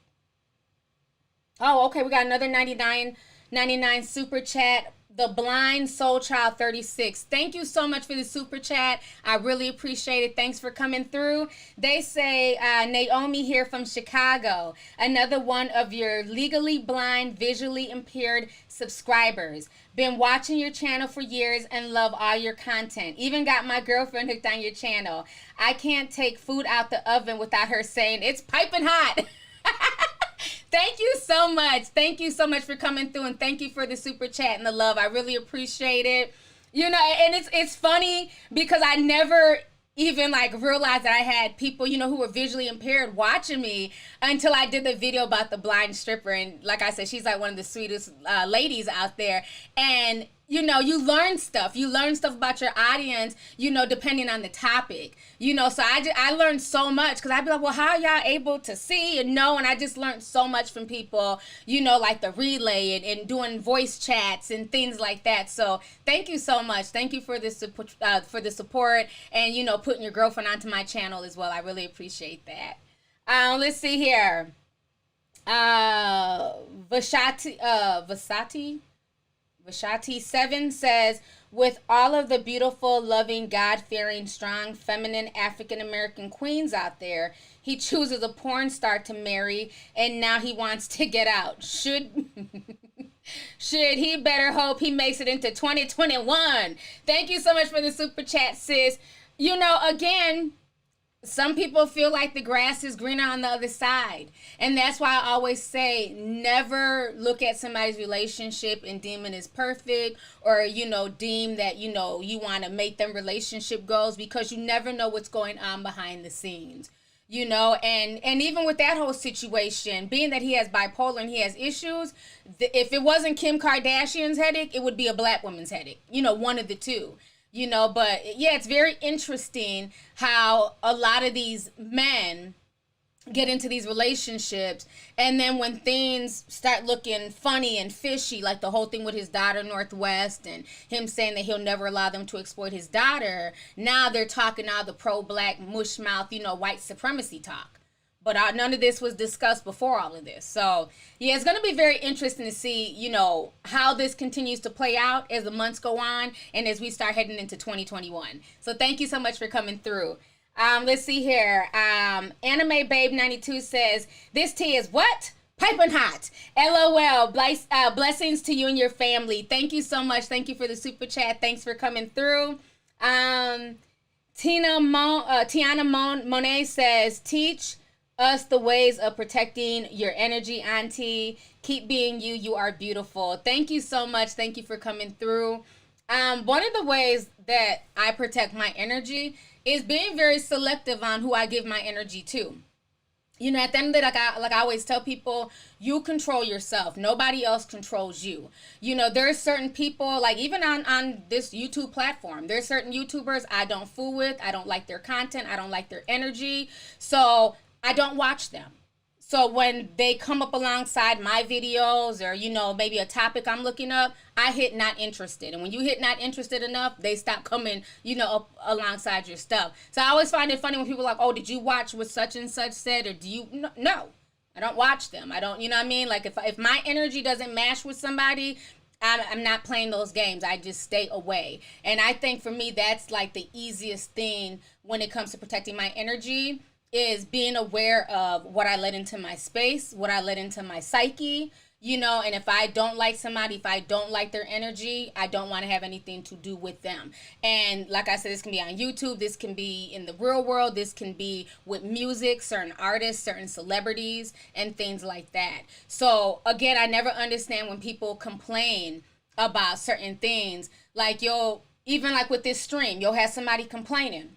Oh, okay. We got another 99 super chat. The Blind Soul Child 36. Thank you so much for the super chat. I really appreciate it. Thanks for coming through. They say, Naomi here from Chicago. Another one of your legally blind, visually impaired subscribers. Been watching your channel for years and love all your content. Even got my girlfriend hooked on your channel. I can't take food out the oven without her saying, it's piping hot. Thank you so much. Thank you so much for coming through and thank you for the super chat and the love. I really appreciate it. And it's funny because I never even realized that I had people, who were visually impaired watching me until I did the video about the blind stripper. And like I said, she's one of the sweetest ladies out there. And you learn stuff. You learn stuff about your audience, depending on the topic. So I learned so much because I'd be like, well, how are y'all able to see and know? And I just learned so much from people, like the relay and doing voice chats and things like that. So thank you so much. Thank you for the support, and, putting your girlfriend onto my channel as well. I really appreciate that. Let's see here. Vasati. Vashati7 says, with all of the beautiful, loving, God-fearing, strong, feminine African-American queens out there, he chooses a porn star to marry, and now he wants to get out. Should he better hope he makes it into 2021? Thank you so much for the super chat, sis. You know, again, some people feel like the grass is greener on the other side. And that's why I always say never look at somebody's relationship and deem it as perfect, or, you know, deem that, you know, you want to make them relationship goals, because you never know what's going on behind the scenes. You know, and even with that whole situation, being that he has bipolar and he has issues, if it wasn't Kim Kardashian's headache, it would be a black woman's headache. You know, one of the two. You know, but yeah, it's very interesting how a lot of these men get into these relationships, and then when things start looking funny and fishy, like the whole thing with his daughter Northwest and him saying that he'll never allow them to exploit his daughter, now they're talking all the pro-black mush mouth, you know, white supremacy talk. But none of this was discussed before all of this. So, yeah, it's going to be very interesting to see, you know, how this continues to play out as the months go on and as we start heading into 2021. So thank you so much for coming through. Let's see here. Anime Babe 92 says, this tea is what? Piping hot. LOL. Blessings to you and your family. Thank you so much. Thank you for the super chat. Thanks for coming through. Tiana Monet says, teach us the ways of protecting your energy, auntie. Keep being you. You are beautiful. Thank you so much. Thank you for coming through. One of the ways that I protect my energy is being very selective on who I give my energy to. You know, at the end of the day, like I always tell people, you control yourself. Nobody else controls you. You know, there's certain people, like even on this YouTube platform, there's certain YouTubers I don't fool with. I don't like their content. I don't like their energy. So I don't watch them. So when they come up alongside my videos, or, you know, maybe a topic I'm looking up, I hit not interested. And when you hit not interested enough, they stop coming, you know, up alongside your stuff. So I always find it funny when people are like, oh, did you watch what such and such said? Or do you? No, I don't watch them. I don't, you know what I mean? Like if my energy doesn't match with somebody, I'm not playing those games. I just stay away. And I think for me, that's like the easiest thing when it comes to protecting my energy, is being aware of what I let into my space, what I let into my psyche, you know, and if I don't like somebody, if I don't like their energy, I don't want to have anything to do with them. And like I said, this can be on YouTube, this can be in the real world, this can be with music, certain artists, certain celebrities, and things like that. So again, I never understand when people complain about certain things. Like even like with this stream, you'll have somebody complaining,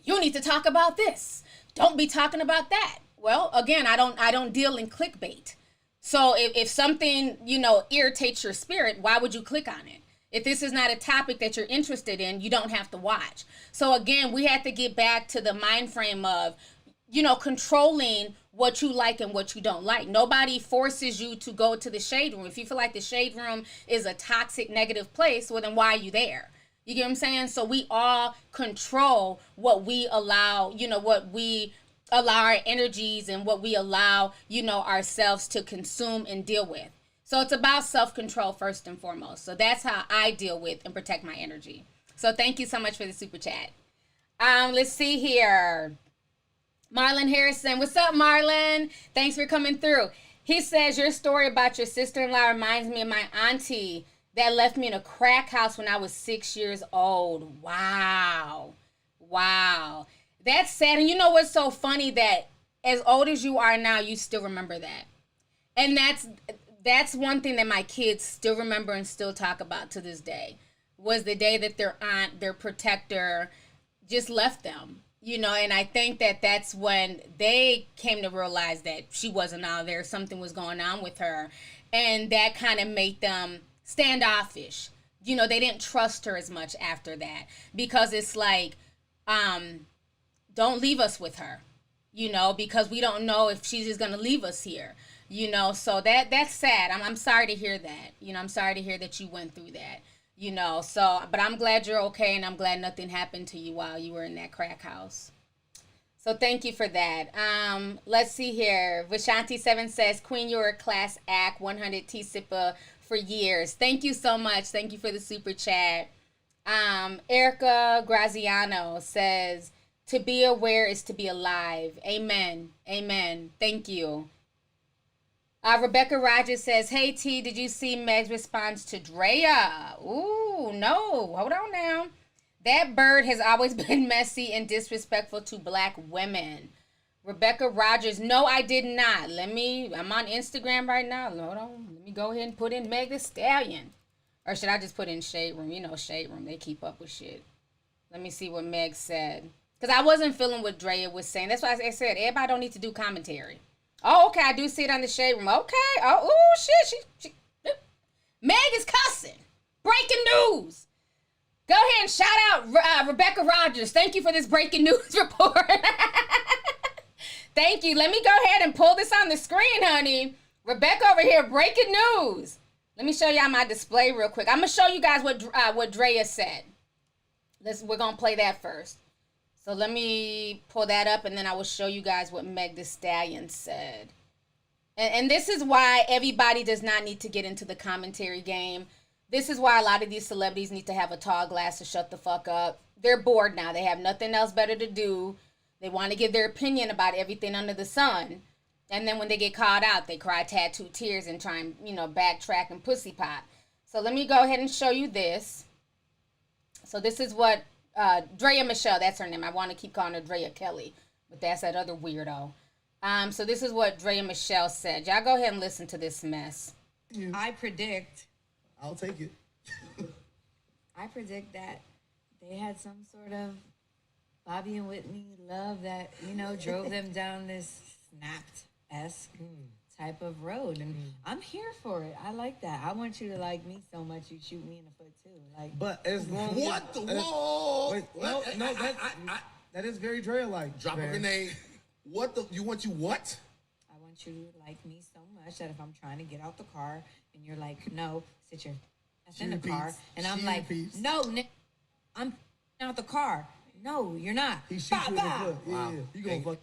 you need to talk about this. Don't be talking about that. Well, again, I don't deal in clickbait. So if something, you know, irritates your spirit, why would you click on it? If this is not a topic that you're interested in, you don't have to watch. So again, we have to get back to the mind frame of, you know, controlling what you like and what you don't like. Nobody forces you to go to the shade room. If you feel like the shade room is a toxic, negative place, well, then why are you there? You get what I'm saying? So we all control what we allow, you know, what we allow our energies and what we allow, you know, ourselves to consume and deal with. So it's about self-control first and foremost. So that's how I deal with and protect my energy. So thank you so much for the super chat. Let's see here. Marlon Harrison. What's up, Marlon? Thanks for coming through. He says, your story about your sister-in-law reminds me of my auntie that left me in a crack house when I was 6 years old. Wow. Wow. That's sad. And you know what's so funny? That as old as you are now, you still remember that. And that's one thing that my kids still remember and still talk about to this day, was the day that their aunt, their protector, just left them. You know, and I think that that's when they came to realize that she wasn't out there. Something was going on with her. And that kind of made them standoffish. You know, they didn't trust her as much after that, because it's like, don't leave us with her, you know, because we don't know if she's just gonna leave us here, you know. So that's sad. I'm sorry to hear that. You know, I'm sorry to hear that you went through that, you know. So, but I'm glad you're okay, and I'm glad nothing happened to you while you were in that crack house. So thank you for that. Let's see here. Vishanti7 says, Queen, you're a class act. 100 T Sippa for years. Thank you so much. Thank you for the super chat. Erica Graziano says, to be aware is to be alive. Amen. Amen. Thank you. Rebecca Rogers says, hey, T, did you see Meg's response to Draya? Ooh, no. Hold on now. That bird has always been messy and disrespectful to black women. Rebecca Rogers, no, I did not. I'm on Instagram right now. Hold on. Let me go ahead and put in Meg Thee Stallion. Or should I just put in Shade Room? You know, Shade Room, they keep up with shit. Let me see what Meg said. Because I wasn't feeling what Draya was saying. That's why I said, everybody don't need to do commentary. Oh, okay, I do see it on the Shade Room. Okay. Oh, ooh, shit. She Meg is cussing. Breaking news. Go ahead and shout out Rebecca Rogers. Thank you for this breaking news report. Thank you. Let me go ahead and pull this on the screen, honey. Rebecca over here, breaking news. Let me show y'all my display real quick. I'm going to show you guys what Draya said. We're going to play that first. So let me pull that up, and then I will show you guys what Meg Thee Stallion said. And this is why everybody does not need to get into the commentary game. This is why a lot of these celebrities need to have a tall glass to shut the fuck up. They're bored now. They have nothing else better to do. They want to give their opinion about everything under the sun. And then when they get called out, they cry tattooed tears and try and, backtrack and pussy pop. So let me go ahead and show you this. So this is what Draya Michelle, that's her name. I want to keep calling her Draya Kelly, but that's that other weirdo. So this is what Draya Michelle said. Y'all go ahead and listen to this mess. I predict. I'll take it. I predict that they had some sort of Bobby and Whitney love that, drove them down this snapped-esque type of road. And I'm here for it. I like that. I want you to like me so much you shoot me in the foot too. But as long as What the whoa? wait, no, that is very Draya-like. Drop a grenade. What you what? I want you to like me so much that if I'm trying to get out the car and you're like, no, sit your ass in the car. And I'm like, no, I'm out the car. No, you're not. He shoots you in the foot. Wow. Yeah. You gonna fuck.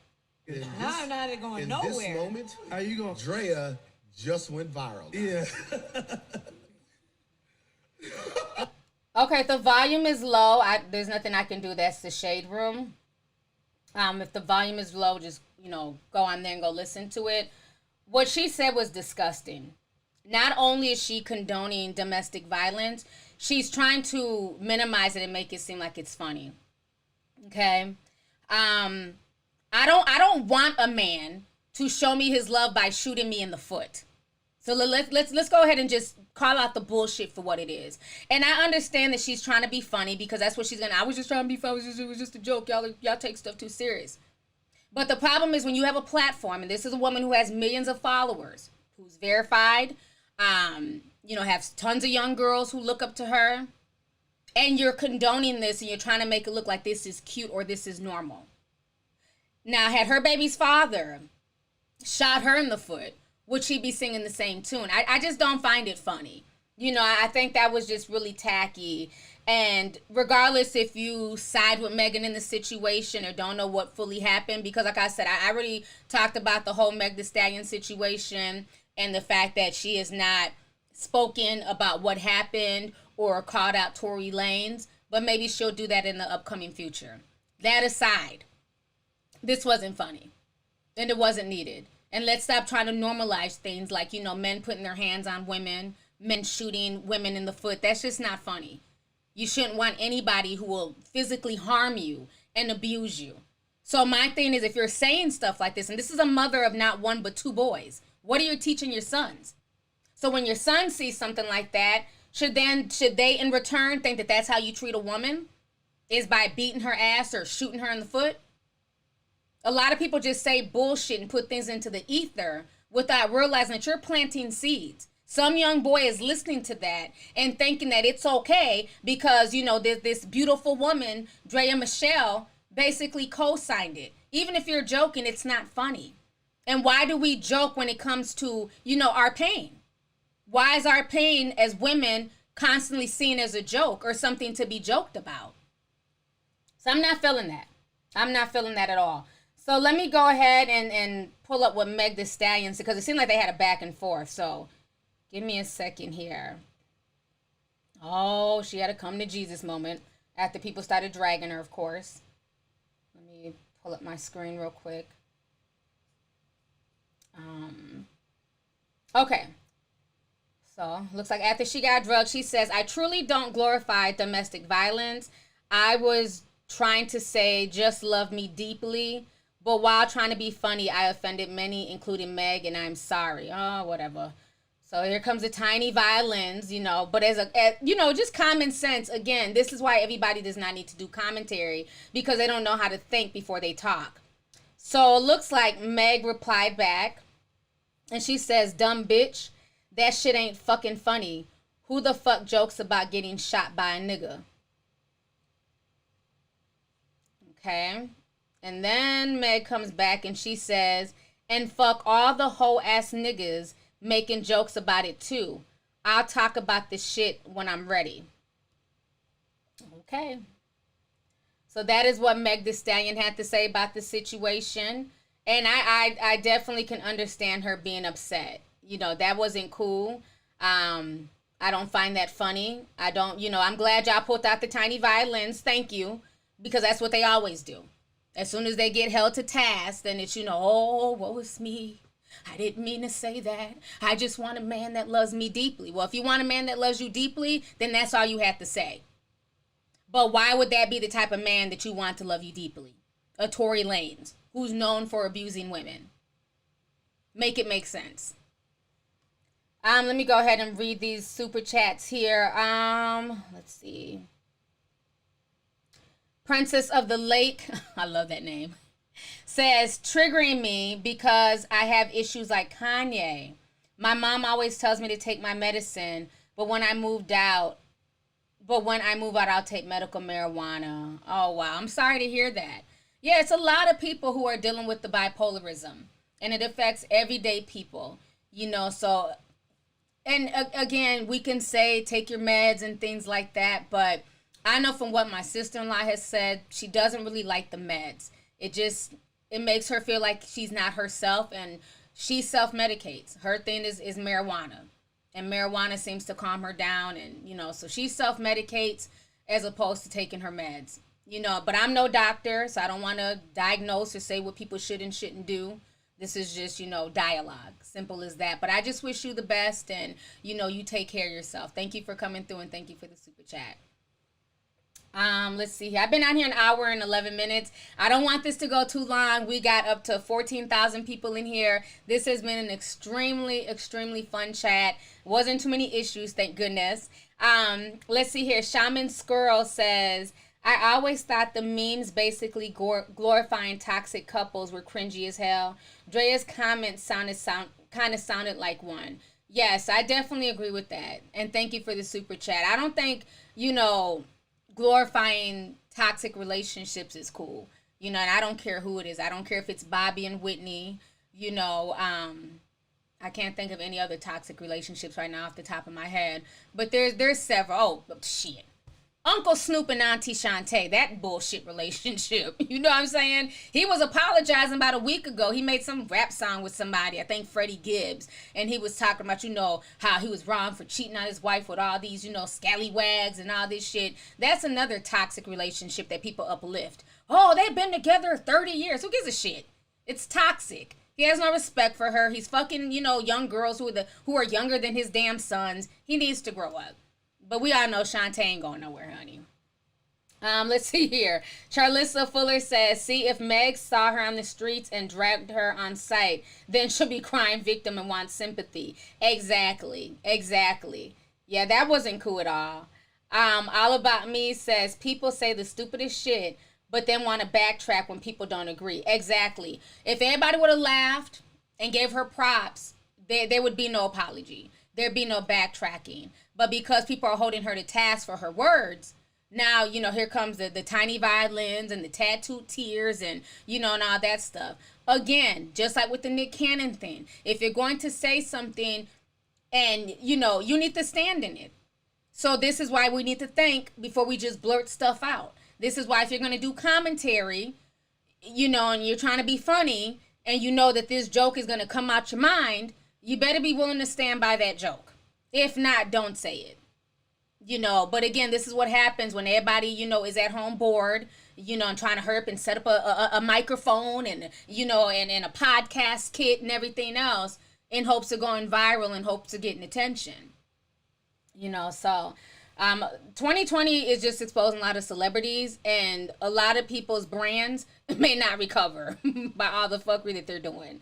No, I'm not going In nowhere. this moment, How you gonna? Draya just went viral. Yeah. Okay, the volume is low. There's nothing I can do. That's the Shade Room. If the volume is low, just, go on there and go listen to it. What she said was disgusting. Not only is she condoning domestic violence, she's trying to minimize it and make it seem like it's funny. Okay? I don't want a man to show me his love by shooting me in the foot. So let's go ahead and just call out the bullshit for what it is. And I understand that she's trying to be funny because that's what she's gonna. I was just trying to be funny. It was just a joke. Y'all take stuff too serious. But the problem is when you have a platform, and this is a woman who has millions of followers, who's verified, has tons of young girls who look up to her, and you're condoning this and you're trying to make it look like this is cute or this is normal. Now, had her baby's father shot her in the foot, would she be singing the same tune? I just don't find it funny. I think that was just really tacky. And regardless if you side with Megan in the situation or don't know what fully happened, because like I said, I already talked about the whole Meg Thee Stallion situation and the fact that she has not spoken about what happened or called out Tory Lanez, but maybe she'll do that in the upcoming future. That aside, this wasn't funny and it wasn't needed. And let's stop trying to normalize things like, men putting their hands on women, men shooting women in the foot. That's just not funny. You shouldn't want anybody who will physically harm you and abuse you. So my thing is, if you're saying stuff like this, and this is a mother of not one but two boys, what are you teaching your sons? So when your son sees something like that, should they in return think that that's how you treat a woman? Is by beating her ass or shooting her in the foot? A lot of people just say bullshit and put things into the ether without realizing that you're planting seeds. Some young boy is listening to that and thinking that it's okay because, this beautiful woman, Draya Michelle, basically co-signed it. Even if you're joking, it's not funny. And why do we joke when it comes to, our pain? Why is our pain as women constantly seen as a joke or something to be joked about? So I'm not feeling that. I'm not feeling that at all. So let me go ahead and pull up what Meg Thee Stallion said, because it seemed like they had a back and forth. So Give me a second here. Oh, she had a come to Jesus moment after people started dragging her, of course. Let me pull up my screen real quick. Okay. So, looks like after she got drugged, she says, I truly don't glorify domestic violence. I was trying to say, just love me deeply. But while trying to be funny, I offended many, including Meg, and I'm sorry. Oh, whatever. So here comes the tiny violins, you know, but as just common sense. Again, this is why everybody does not need to do commentary, because they don't know how to think before they talk. So it looks like Meg replied back, and she says, dumb bitch, that shit ain't fucking funny. Who the fuck jokes about getting shot by a nigga? Okay. And then Meg comes back and she says, and fuck all the hoe ass niggas making jokes about it too. I'll talk about this shit when I'm ready. Okay. So that is what Meg Thee Stallion had to say about the situation. And I definitely can understand her being upset. You know, that wasn't cool. I don't find that funny. I don't, I'm glad y'all pulled out the tiny violins. Thank you. Because that's what they always do. As soon as they get held to task, then it's, oh, woe is me. I didn't mean to say that. I just want a man that loves me deeply. Well, if you want a man that loves you deeply, then that's all you have to say. But why would that be the type of man that you want to love you deeply? A Tory Lanez, who's known for abusing women. Make it make sense. Let me go ahead and read these super chats here. Let's see. Princess of the Lake, I love that name, says, triggering me because I have issues like Kanye. My mom always tells me to take my medicine, but when I move out, I'll take medical marijuana. Oh, wow. I'm sorry to hear that. Yeah, it's a lot of people who are dealing with the bipolarism, and it affects everyday people, so, and again, we can say take your meds and things like that, but I know from what my sister-in-law has said, she doesn't really like the meds. It makes her feel like she's not herself, and she self-medicates. Her thing is marijuana, and marijuana seems to calm her down, and, so she self-medicates as opposed to taking her meds, but I'm no doctor, so I don't want to diagnose or say what people should and shouldn't do. This is just, dialogue. Simple as that. But I just wish you the best, and, you take care of yourself. Thank you for coming through, and thank you for the super chat. Let's see here. I've been out here an hour and 11 minutes. I don't want this to go too long. We got up to 14,000 people in here. This has been an extremely, extremely fun chat. Wasn't too many issues, thank goodness. Let's see here. Shaman Squirrel says, I always thought the memes basically glorifying toxic couples were cringy as hell. Draya's comments kind of sounded like one. Yes, I definitely agree with that. And thank you for the super chat. I don't think, glorifying toxic relationships is cool, and I don't care who it is. I don't care if it's Bobby and Whitney, I can't think of any other toxic relationships right now off the top of my head, but there's several. Oh, shit. Uncle Snoop and Auntie Shantae, that bullshit relationship. You know what I'm saying? He was apologizing about a week ago. He made some rap song with somebody, I think Freddie Gibbs. And he was talking about, how he was wrong for cheating on his wife with all these, scallywags and all this shit. That's another toxic relationship that people uplift. Oh, they've been together 30 years. Who gives a shit? It's toxic. He has no respect for her. He's fucking, young girls who are younger than his damn sons. He needs to grow up. But we all know Shantae ain't going nowhere, honey. Let's see here. Charlissa Fuller says, see, if Meg saw her on the streets and dragged her on sight, then she'll be crying victim and want sympathy. Exactly. Yeah, that wasn't cool at all. All About Me says, people say the stupidest shit, but then want to backtrack when people don't agree. Exactly. If everybody would have laughed and gave her props, there would be no apology. There'd be no backtracking. But because people are holding her to task for her words, now, here comes the tiny violins and the tattooed tears and, and all that stuff. Again, just like with the Nick Cannon thing, if you're going to say something and, you need to stand in it. So this is why we need to think before we just blurt stuff out. This is why if you're going to do commentary, and you're trying to be funny and that this joke is going to come out your mind, you better be willing to stand by that joke. If not, don't say it. But again, this is what happens when everybody, is at home bored, and trying to hurry up and set up a microphone and, and a podcast kit and everything else in hopes of going viral, in hopes of getting attention. So 2020 is just exposing a lot of celebrities, and a lot of people's brands may not recover by all the fuckery that they're doing.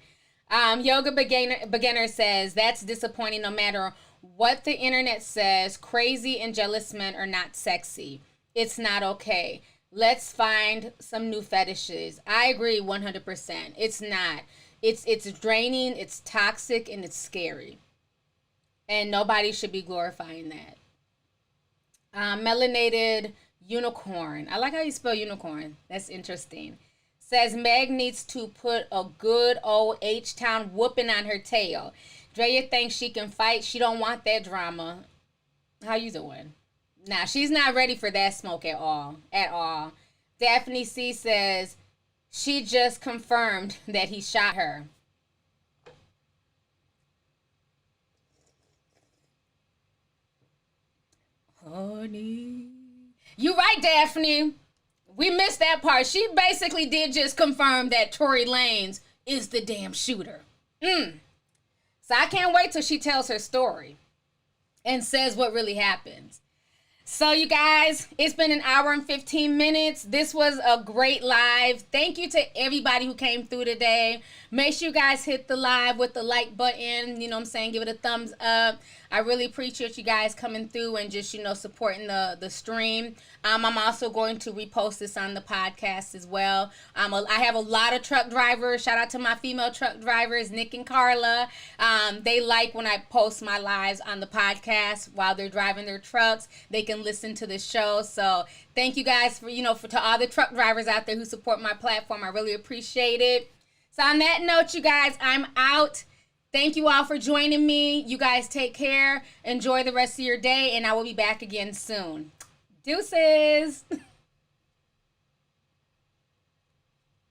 Yoga beginner says, that's disappointing no matter what the internet says. Crazy and jealous men are not sexy. It's not okay. Let's find some new fetishes. I agree 100%. It's not. It's draining, it's toxic, and it's scary. And nobody should be glorifying that. Melanated unicorn. I like how you spell unicorn. That's interesting. Says Meg needs to put a good old H-Town whooping on her tail. Draya thinks she can fight. She don't want that drama. How you doing? Nah, she's not ready for that smoke at all. At all. Daphne C says she just confirmed that he shot her. Honey. You right, Daphne. We missed that part. She basically did just confirm that Tory Lanez is the damn shooter. So I can't wait till she tells her story and says what really happens. So you guys, it's been an hour and 15 minutes. This was a great live. Thank you to everybody who came through today. Make sure you guys hit the live with the like button. You know what I'm saying? Give it a thumbs up. I really appreciate you guys coming through and just, supporting the stream. I'm also going to repost this on the podcast as well. I have a lot of truck drivers. Shout out to my female truck drivers, Nick and Carla. They like when I post my lives on the podcast while they're driving their trucks. They can listen to the show. So thank you guys for to all the truck drivers out there who support my platform. I really appreciate it. So on that note, you guys, I'm out. Thank you all for joining me. You guys take care. Enjoy the rest of your day, and I will be back again soon. Deuces.